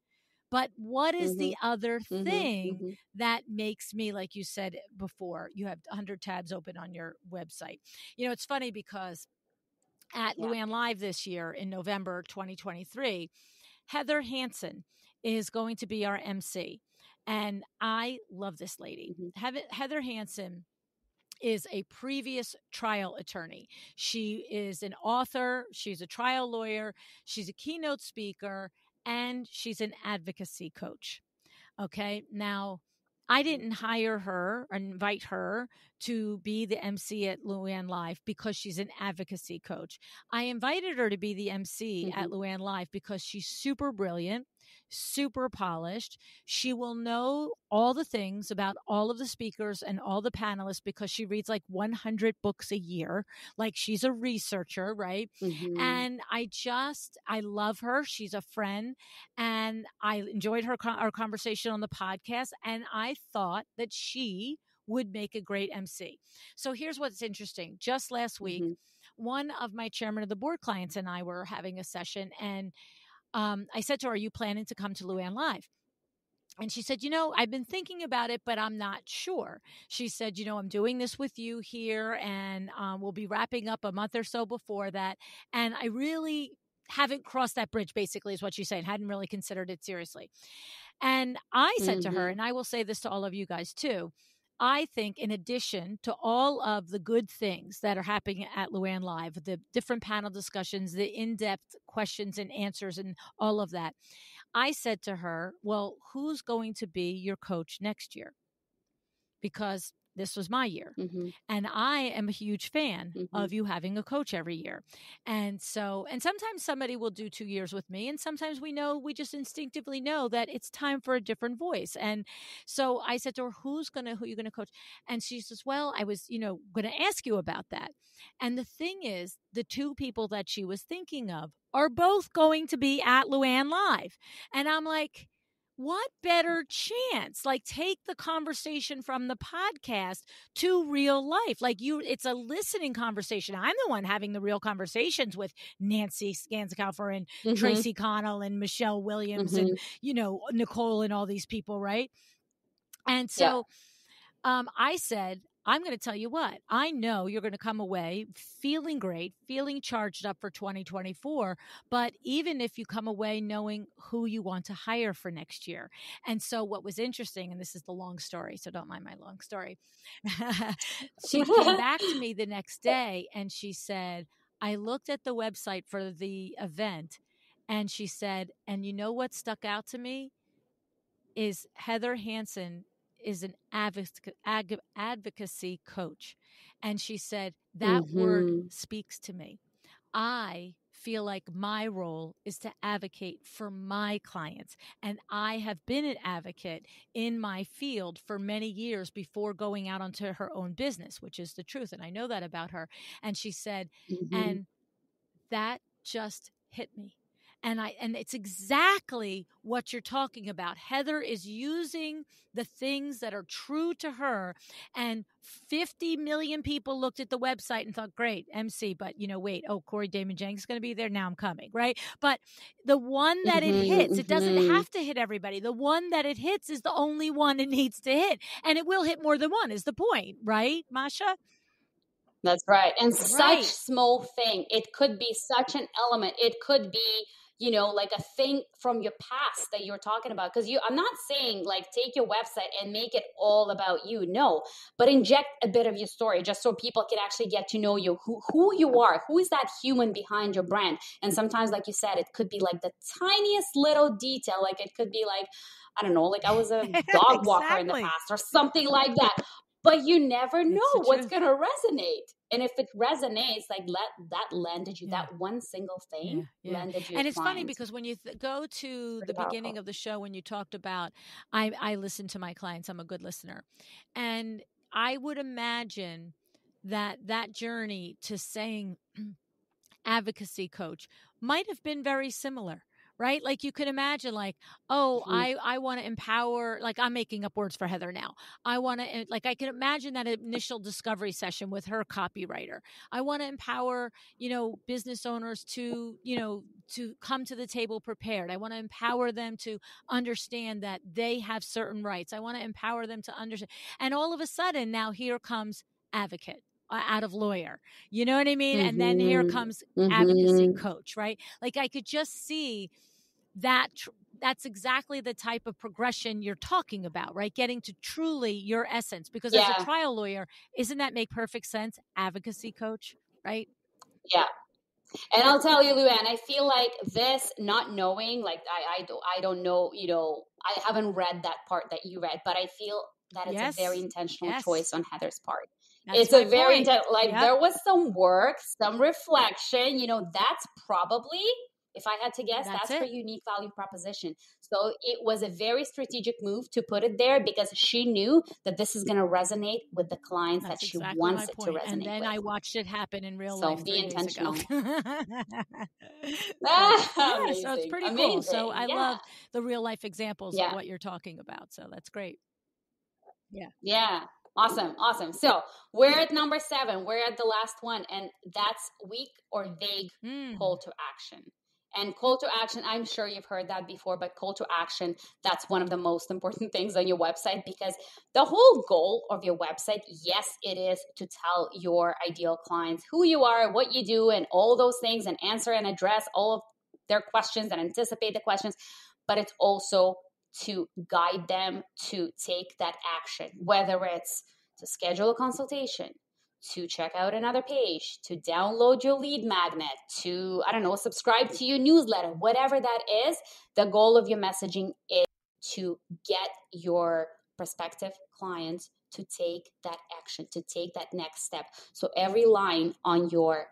But what is the other thing that makes me, like you said before, you have 100 tabs open on your website. It's funny because at LuAnn Live this year in November 2023, Heather Hansen is going to be our MC. And I love this lady. Heather Hansen is a previous trial attorney. She is an author. She's a trial lawyer. She's a keynote speaker, and she's an advocacy coach. Okay. Now, I didn't hire her or invite her to be the MC at LuAnn Live because she's an advocacy coach. I invited her to be the MC at LuAnn Live because she's super brilliant, super polished. She will know all the things about all of the speakers and all the panelists because she reads like 100 books a year. Like, she's a researcher, right? And I love her. She's a friend, and I enjoyed our conversation on the podcast, and I thought that she would make a great MC. So here's what's interesting. Just last week, one of my chairman of the board clients and I were having a session, and I said to her, are you planning to come to LuAnn Live? And she said, I've been thinking about it, but I'm not sure. She said, I'm doing this with you here, and we'll be wrapping up a month or so before that. And I really haven't crossed that bridge, basically, is what she's saying. Hadn't really considered it seriously. And I said to her, and I will say this to all of you guys too, I think in addition to all of the good things that are happening at LuAnn Live, the different panel discussions, the in-depth questions and answers and all of that, I said to her, well, who's going to be your coach next year? Because this was my year. And I am a huge fan of you having a coach every year. And sometimes somebody will do 2 years with me. And sometimes we just instinctively know that it's time for a different voice. And so I said to her, who are you going to coach? And she says, well, I was, going to ask you about that. And the thing is, the 2 people that she was thinking of are both going to be at LuAnn Live. And I'm like, what better chance? Like, take the conversation from the podcast to real life. Like, it's a listening conversation. I'm the one having the real conversations with Nancy Skanzakaufer and Traci Connell and Michelle Williams and, Nicole and all these people, right? And so I said, I'm going to tell you what, I know you're going to come away feeling great, feeling charged up for 2024. But even if you come away knowing who you want to hire for next year. And so what was interesting, and this is the long story, so don't mind my long story. She came back to me the next day and she said, I looked at the website for the event and she said, and you know what stuck out to me is Heather Hansen is an advocacy coach. And she said, that word speaks to me. I feel like my role is to advocate for my clients. And I have been an advocate in my field for many years before going out onto her own business, which is the truth. And I know that about her. And she said, and that just hit me. And it's exactly what you're talking about. Heather is using the things that are true to her, and 50 million people looked at the website and thought, great, MC, but wait, Corey Damon Jenkins is going to be there. Now I'm coming, right? But the one that it hits, it doesn't have to hit everybody. The one that it hits is the only one it needs to hit. And it will hit more than one is the point, right, Masha? That's right. And such small thing. It could be such an element. It could be, like a thing from your past that you're talking about. Because I'm not saying like take your website and make it all about you. No, but inject a bit of your story just so people can actually get to know you, who you are, who is that human behind your brand. And sometimes, like you said, it could be like the tiniest little detail. Like it could be like, I don't know, like I was a dog walker in the past or something like that. But you never know what's going to resonate. And if it resonates, like that landed you, that one single thing landed you. And it's funny because when you go to the beginning of the show, when you talked about, I listen to my clients, I'm a good listener. And I would imagine that journey to saying advocacy coach might have been very similar. Right? Like you could imagine like, I want to empower, like I'm making up words for Heather now. I want to, like, I can imagine that initial discovery session with her copywriter. I want to empower, business owners to, to come to the table prepared. I want to empower them to understand that they have certain rights. I want to empower them to understand. And all of a sudden now here comes advocate out of lawyer, you know what I mean? And then here comes advocacy coach, right? Like I could just see that that's exactly the type of progression you're talking about, right? Getting to truly your essence, because as a trial lawyer, isn't that make perfect sense? Advocacy coach, right? Yeah. And I'll tell you, LuAnn, I feel like this not knowing, like I don't know, I haven't read that part that you read, but I feel that it's a very intentional choice on Heather's part. It's a very there was some work, some reflection, that's probably, if I had to guess, that's her unique value proposition. So it was a very strategic move to put it there because she knew that this is going to resonate with the clients that she wants it to resonate with. And then I watched it happen in real life 3 days ago. So it's pretty cool. So I love the real life examples of what you're talking about. So that's great. Yeah. Awesome. So we're at number 7. We're at the last one. And that's weak or vague call to action. And call to action, I'm sure you've heard that before, but call to action, that's one of the most important things on your website, because the whole goal of your website, yes, it is to tell your ideal clients who you are, what you do, and all those things, and answer and address all of their questions and anticipate the questions. But it's also to guide them to take that action, whether it's to schedule a consultation, to check out another page, to download your lead magnet, to, subscribe to your newsletter, whatever that is. The goal of your messaging is to get your prospective clients to take that action, to take that next step. So every line on your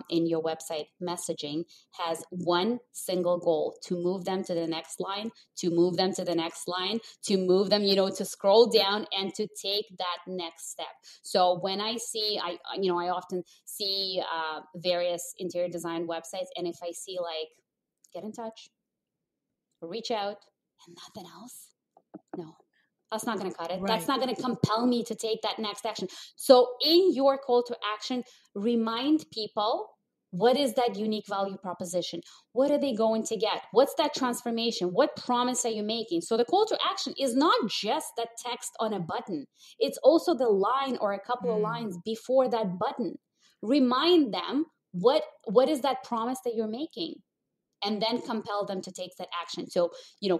in your website messaging has one single goal: to move them to the next line, to move them to the next line, to move them, to scroll down and to take that next step. So when I see, I often see various interior design websites, and if I see like get in touch, reach out, and nothing else, no. That's not going to cut it. Right. That's not going to compel me to take that next action. So in your call to action, remind people What is that unique value proposition? What are they going to get? What's that transformation? What promise are you making? So the call to action is not just that text on a button. It's also the line or a couple of lines before that button. Remind them what is that promise that you're making, and then compel them to take that action. So,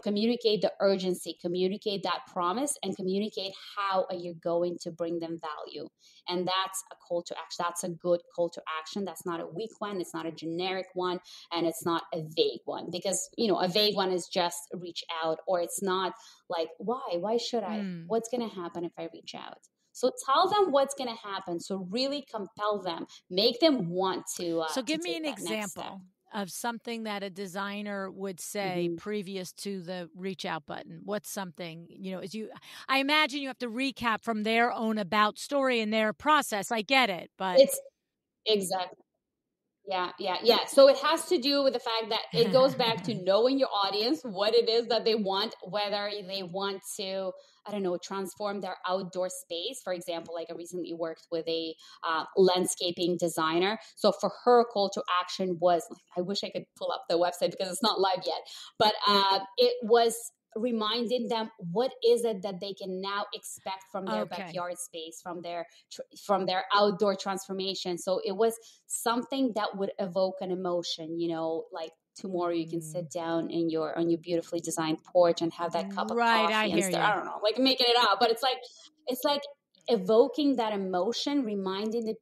communicate the urgency, communicate that promise, and communicate how are you going to bring them value. And that's a call to action. That's a good call to action. That's not a weak one. It's not a generic one, and it's not a vague one, because, a vague one is just reach out, or it's not like, why should I? What's going to happen if I reach out? So tell them what's going to happen. So really compel them, make them want to. So give me an example of something that a designer would say previous to the reach out button. What's something, I imagine you have to recap from their own about story and their process. I get it, but it's exactly. Yeah. So it has to do with the fact that it goes back to knowing your audience, what it is that they want, whether they want to, transform their outdoor space. For example, like I recently worked with a landscaping designer. So for her, call to action was, I wish I could pull up the website because it's not live yet, but it was reminding them what is it that they can now expect from their backyard space, from their outdoor transformation. So it was something that would evoke an emotion, like tomorrow you can sit down on your beautifully designed porch and have that cup of coffee I don't know, like making it up, but it's like evoking that emotion, reminding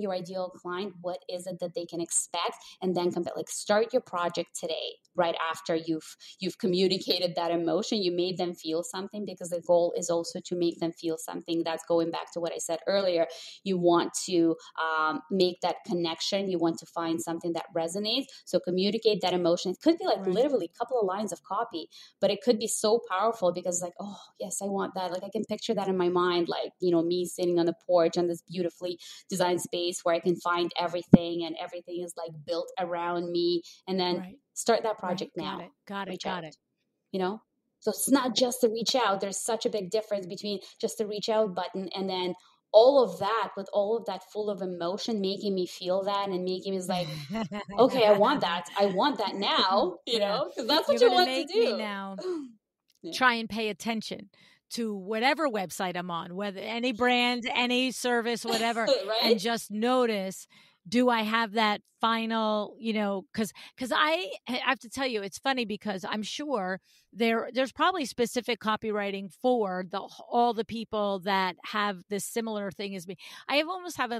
your ideal client what is it that they can expect, and then start your project today, right after you've communicated that emotion. You made them feel something, because the goal is also to make them feel something. That's going back to what I said earlier. You want to make that connection. You want to find something that resonates. So communicate that emotion. It could be literally a couple of lines of copy, but it could be so powerful, because oh yes, I want that. Like I can picture that in my mind, me sitting on the porch on this beautifully designed space where I can find everything, and everything is built around me, and then start that project now. Got it. So it's not just the reach out. There's such a big difference between just the reach out button and then all of that full of emotion, making me feel that and making me like, okay, I want that now, because that's what you want to do. Me now try and pay attention to whatever website I'm on, whether any brand, any service, whatever, and just notice, do I have that final, because I have to tell you, it's funny because I'm sure there's probably specific copywriting for all the people that have this similar thing as me. I almost have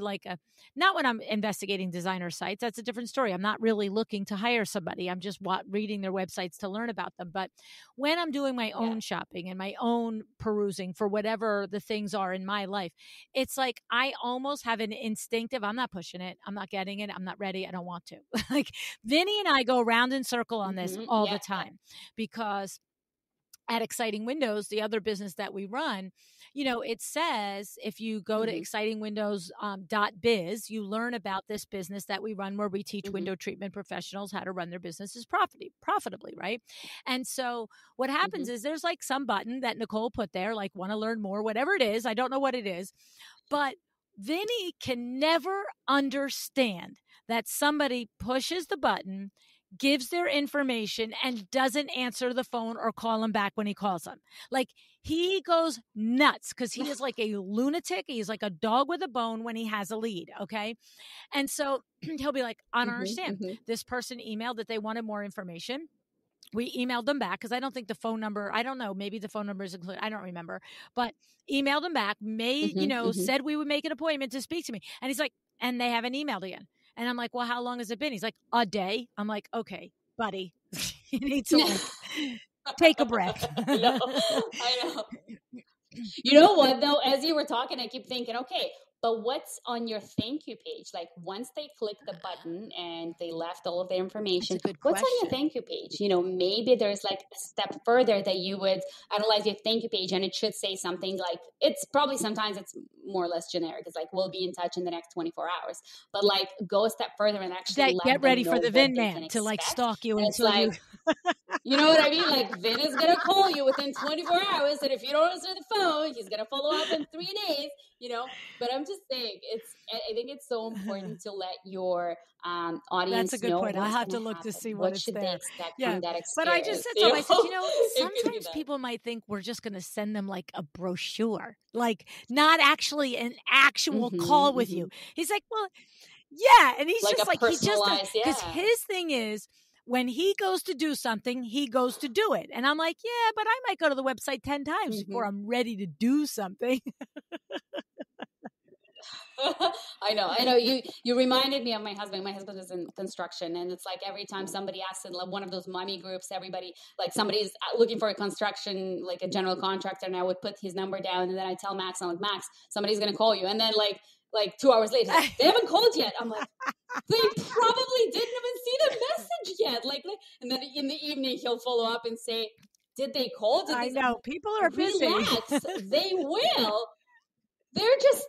not when I'm investigating designer sites, that's a different story. I'm not really looking to hire somebody. I'm just reading their websites to learn about them. But when I'm doing my own shopping and my own perusing for whatever the things are in my life, it's like I almost have an instinctive, I'm not pushing it, I'm not getting it, I'm not ready, I don't want to. Like Vinny and I go round in circle on this all the time, because at Exciting Windows, the other business that we run, it says if you go to excitingwindows.biz, you learn about this business that we run, where we teach window treatment professionals how to run their businesses profitably, right? And so what happens is there's some button that Nicole put there, want to learn more, whatever it is. I don't know what it is, but Vinny can never understand that somebody pushes the button, gives their information, and doesn't answer the phone or call him back when he calls them. He goes nuts because he is like a lunatic. He's like a dog with a bone when he has a lead. Okay. And so he'll be like, I don't understand. This person emailed that they wanted more information. We emailed them back, because I don't think the phone number, I don't know, maybe the phone number is included. I don't remember, but emailed them back, said we would make an appointment to speak to me. And he's like, and they haven't emailed again. And I'm like, well, how long has it been? He's like, a day. I'm like, okay, buddy, you need to take a breath. I know. You know what, though? As you were talking, I keep thinking, okay, but what's on your thank you page? Once they click the button and they left all of the information, what's on your thank you page? Maybe there's a step further that you would analyze your thank you page, and it should say something it's probably, sometimes it's more or less generic. It's we'll be in touch in the next 24 hours. But go a step further and actually get ready for the VIN man to stalk you until you You know what I mean? Like, Vin is going to call you within 24 hours, and if you don't answer the phone, he's going to follow up in 3 days, you know? But I'm just saying, I think it's so important to let your That's audience a good know point. I'll what's have going to to look to happen. see What it's should they there. expect Yeah. from that But I just experience? said to him, I said, It could be sometimes that. people might think we're just going to send them like a brochure, like not actually an actual call with you. He's like, well, yeah. And he's Like just a like, he just, personalized, because his thing is, when he goes to do something, he goes to do it. And I'm like, yeah, but I might go to the website 10 times before I'm ready to do something. I know. You reminded me of my husband. My husband is in construction, and it's like every time somebody asks in one of those mommy groups, everybody, like, somebody's looking for a construction, like a general contractor, and I would put his number down, and then I tell Max, I'm like, Max, somebody's going to call you. And then like 2 hours later, like, they haven't called yet. I'm like, they probably didn't even see the message yet. Like, and then in the evening, he'll follow up and say, did they call? I know. People are busy. Relax. They will. They're just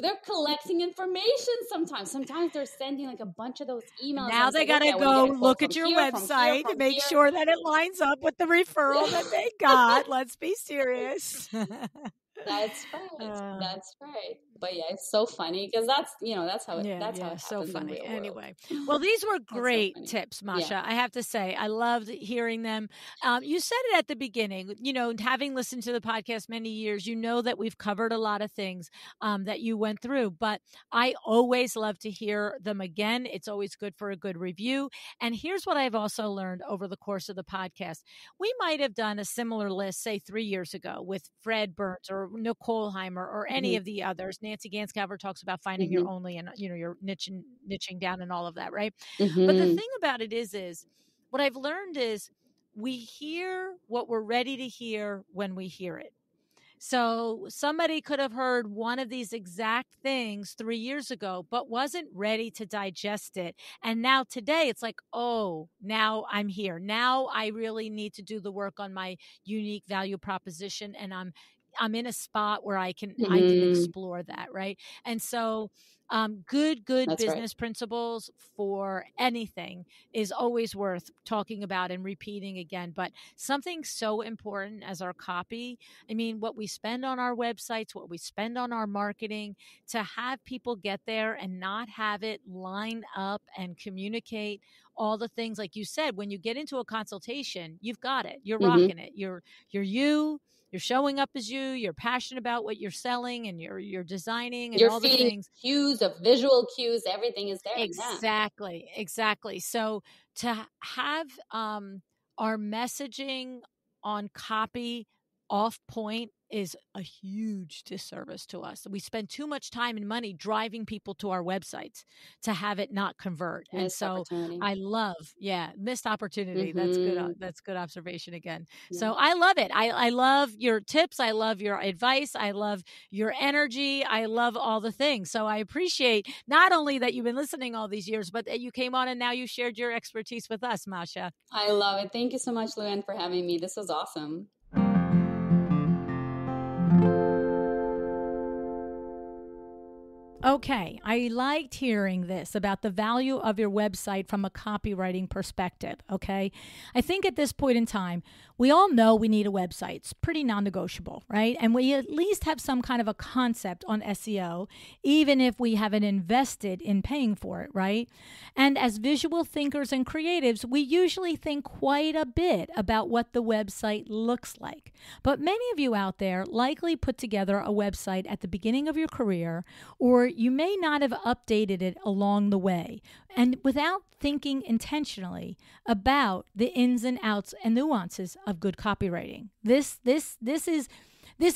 they're collecting information sometimes. Sometimes they're sending like a bunch of those emails. Now they got to go look at your website to make sure that it lines up with the referral that they got. Let's be serious. That's right. That's right. But yeah, it's so funny because that's how it happens so funny. in real Anyway, world. well, these were great tips, Masha. Yeah. I have to say, I loved hearing them. You said it at the beginning, having listened to the podcast many years, that we've covered a lot of things that you went through, but I always love to hear them again. It's always good for a good review. And here's what I've also learned over the course of the podcast. We might have done a similar list, say 3 years ago, with Fred Burns or Nicole Heimer or any of the others. Nancy Ganscover talks about finding your only and your niching down and all of that, right? But the thing about it is what I've learned is we hear what we're ready to hear when we hear it. So somebody could have heard one of these exact things 3 years ago, but wasn't ready to digest it. And now today it's like, oh, now I'm here. Now I really need to do the work on my unique value proposition. And I'm in a spot where I can explore that. Right. And so good That's business right. principles for anything is always worth talking about and repeating again. But something so important as our copy, I mean, what we spend on our websites, what we spend on our marketing, to have people get there and not have it line up and communicate all the things, like you said, when you get into a consultation, you've got it. You're rocking it. You're showing up as you're passionate about what you're selling, and you're designing and all the things. Cues of visual cues, everything is there. Exactly. So to have our messaging on copy off point is a huge disservice to us. We spend too much time and money driving people to our websites to have it not convert. Missed opportunity. I love, missed opportunity. That's good. That's good observation again. Yeah. So I love it. I love your tips. I love your advice. I love your energy. I love all the things. So I appreciate not only that you've been listening all these years, but that you came on and now you shared your expertise with us, Masha. I love it. Thank you so much, LuAnn, for having me. This was awesome. Okay, I liked hearing this about the value of your website from a copywriting perspective, okay? I think at this point in time, we all know we need a website. It's pretty non-negotiable, right? And we at least have some kind of a concept on SEO, even if we haven't invested in paying for it, right? And as visual thinkers and creatives, we usually think quite a bit about what the website looks like. But many of you out there likely put together a website at the beginning of your career, or you may not have updated it along the way, and without thinking intentionally about the ins and outs and nuances of good copywriting. This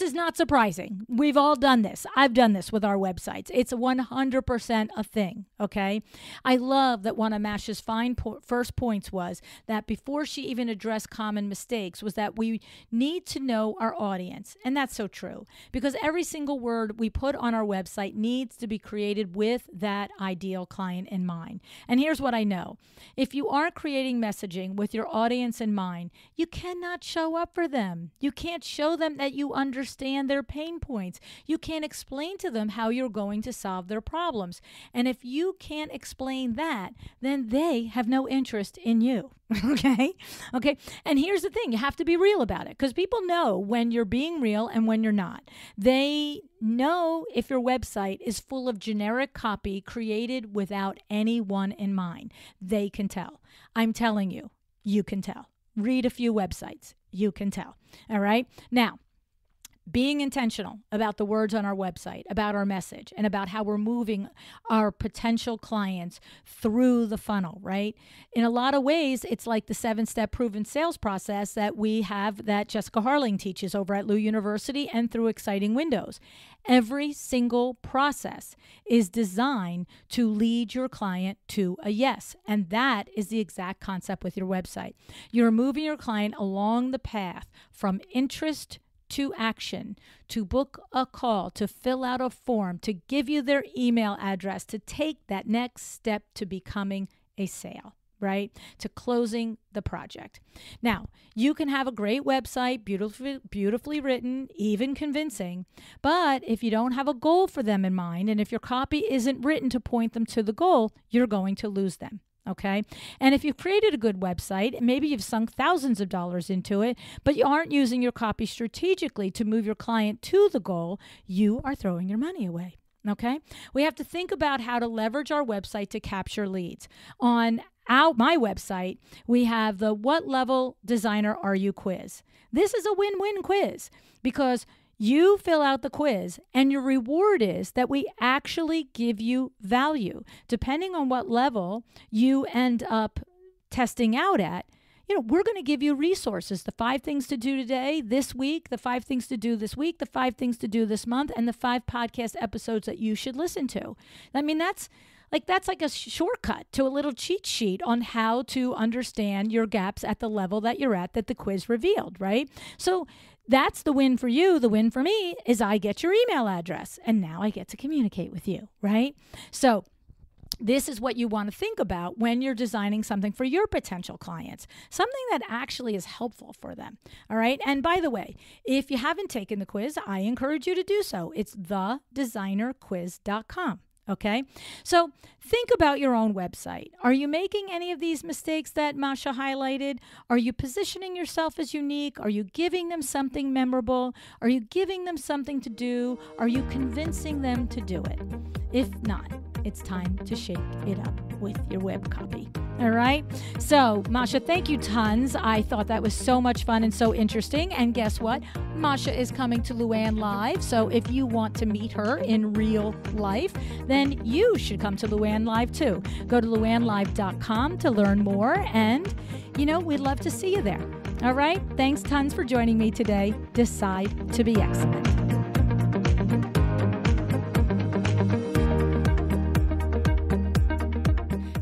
is not surprising. We've all done this. I've done this with our websites. It's 100% a thing, okay? I love that one of Masha's first points was that before she even addressed common mistakes was that we need to know our audience. And that's so true, because every single word we put on our website needs to be created with that ideal client in mind. And here's what I know. If you aren't creating messaging with your audience in mind, you cannot show up for them. You can't show them that you understand their pain points. You can't explain to them how you're going to solve their problems. And if you can't explain that, then they have no interest in you. Okay? Okay. And here's the thing. You have to be real about it, because people know when you're being real and when you're not. They know if your website is full of generic copy created without anyone in mind. They can tell. I'm telling you, you can tell. Read a few websites. You can tell. All right. Now, being intentional about the words on our website, about our message, and about how we're moving our potential clients through the funnel, right? In a lot of ways, it's like the 7-step proven sales process that we have, that Jessica Harling teaches over at Lu University and through Exciting Windows. Every single process is designed to lead your client to a yes. And that is the exact concept with your website. You're moving your client along the path from interest to action, to book a call, to fill out a form, to give you their email address, to take that next step to becoming a sale, right? To closing the project. Now, you can have a great website, beautifully written, even convincing, but if you don't have a goal for them in mind, and if your copy isn't written to point them to the goal, you're going to lose them. Okay. And if you've created a good website, maybe you've sunk thousands of dollars into it, but you aren't using your copy strategically to move your client to the goal, you are throwing your money away. Okay. We have to think about how to leverage our website to capture leads. On my website, we have the What Level Designer Are You quiz. This is a win-win quiz because you fill out the quiz, and your reward is that we actually give you value. Depending on what level you end up testing out at, we're going to give you resources, the 5 things to do today, this week, the 5 things to do this week, the 5 things to do this month, and the 5 podcast episodes that you should listen to. I mean, that's like a shortcut to a little cheat sheet on how to understand your gaps at the level that you're at that the quiz revealed, right? So that's the win for you. The win for me is I get your email address, and now I get to communicate with you, right? So this is what you want to think about when you're designing something for your potential clients, something that actually is helpful for them. All right. And by the way, if you haven't taken the quiz, I encourage you to do so. It's thedesignerquiz.com. Okay. So think about your own website. Are you making any of these mistakes that Masha highlighted? Are you positioning yourself as unique? Are you giving them something memorable? Are you giving them something to do? Are you convincing them to do it? If not, it's time to shake it up with your web copy. All right. So, Masha, thank you tons. I thought that was so much fun and so interesting. And guess what? Masha is coming to LuAnn Live. So if you want to meet her in real life, then you should come to LuAnn Live too. Go to LuAnnLive.com to learn more. And, we'd love to see you there. All right. Thanks tons for joining me today. Decide to be excellent.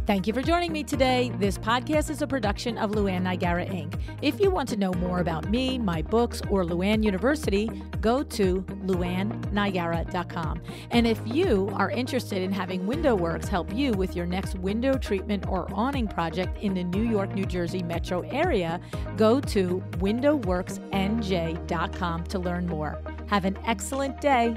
Thank you for joining me today. This podcast is a production of LuAnn Nigara, Inc. If you want to know more about me, my books, or LuAnn University, go to LuAnnNigara.com. And if you are interested in having WindowWorks help you with your next window treatment or awning project in the New York, New Jersey metro area, go to WindowWorksNJ.com to learn more. Have an excellent day.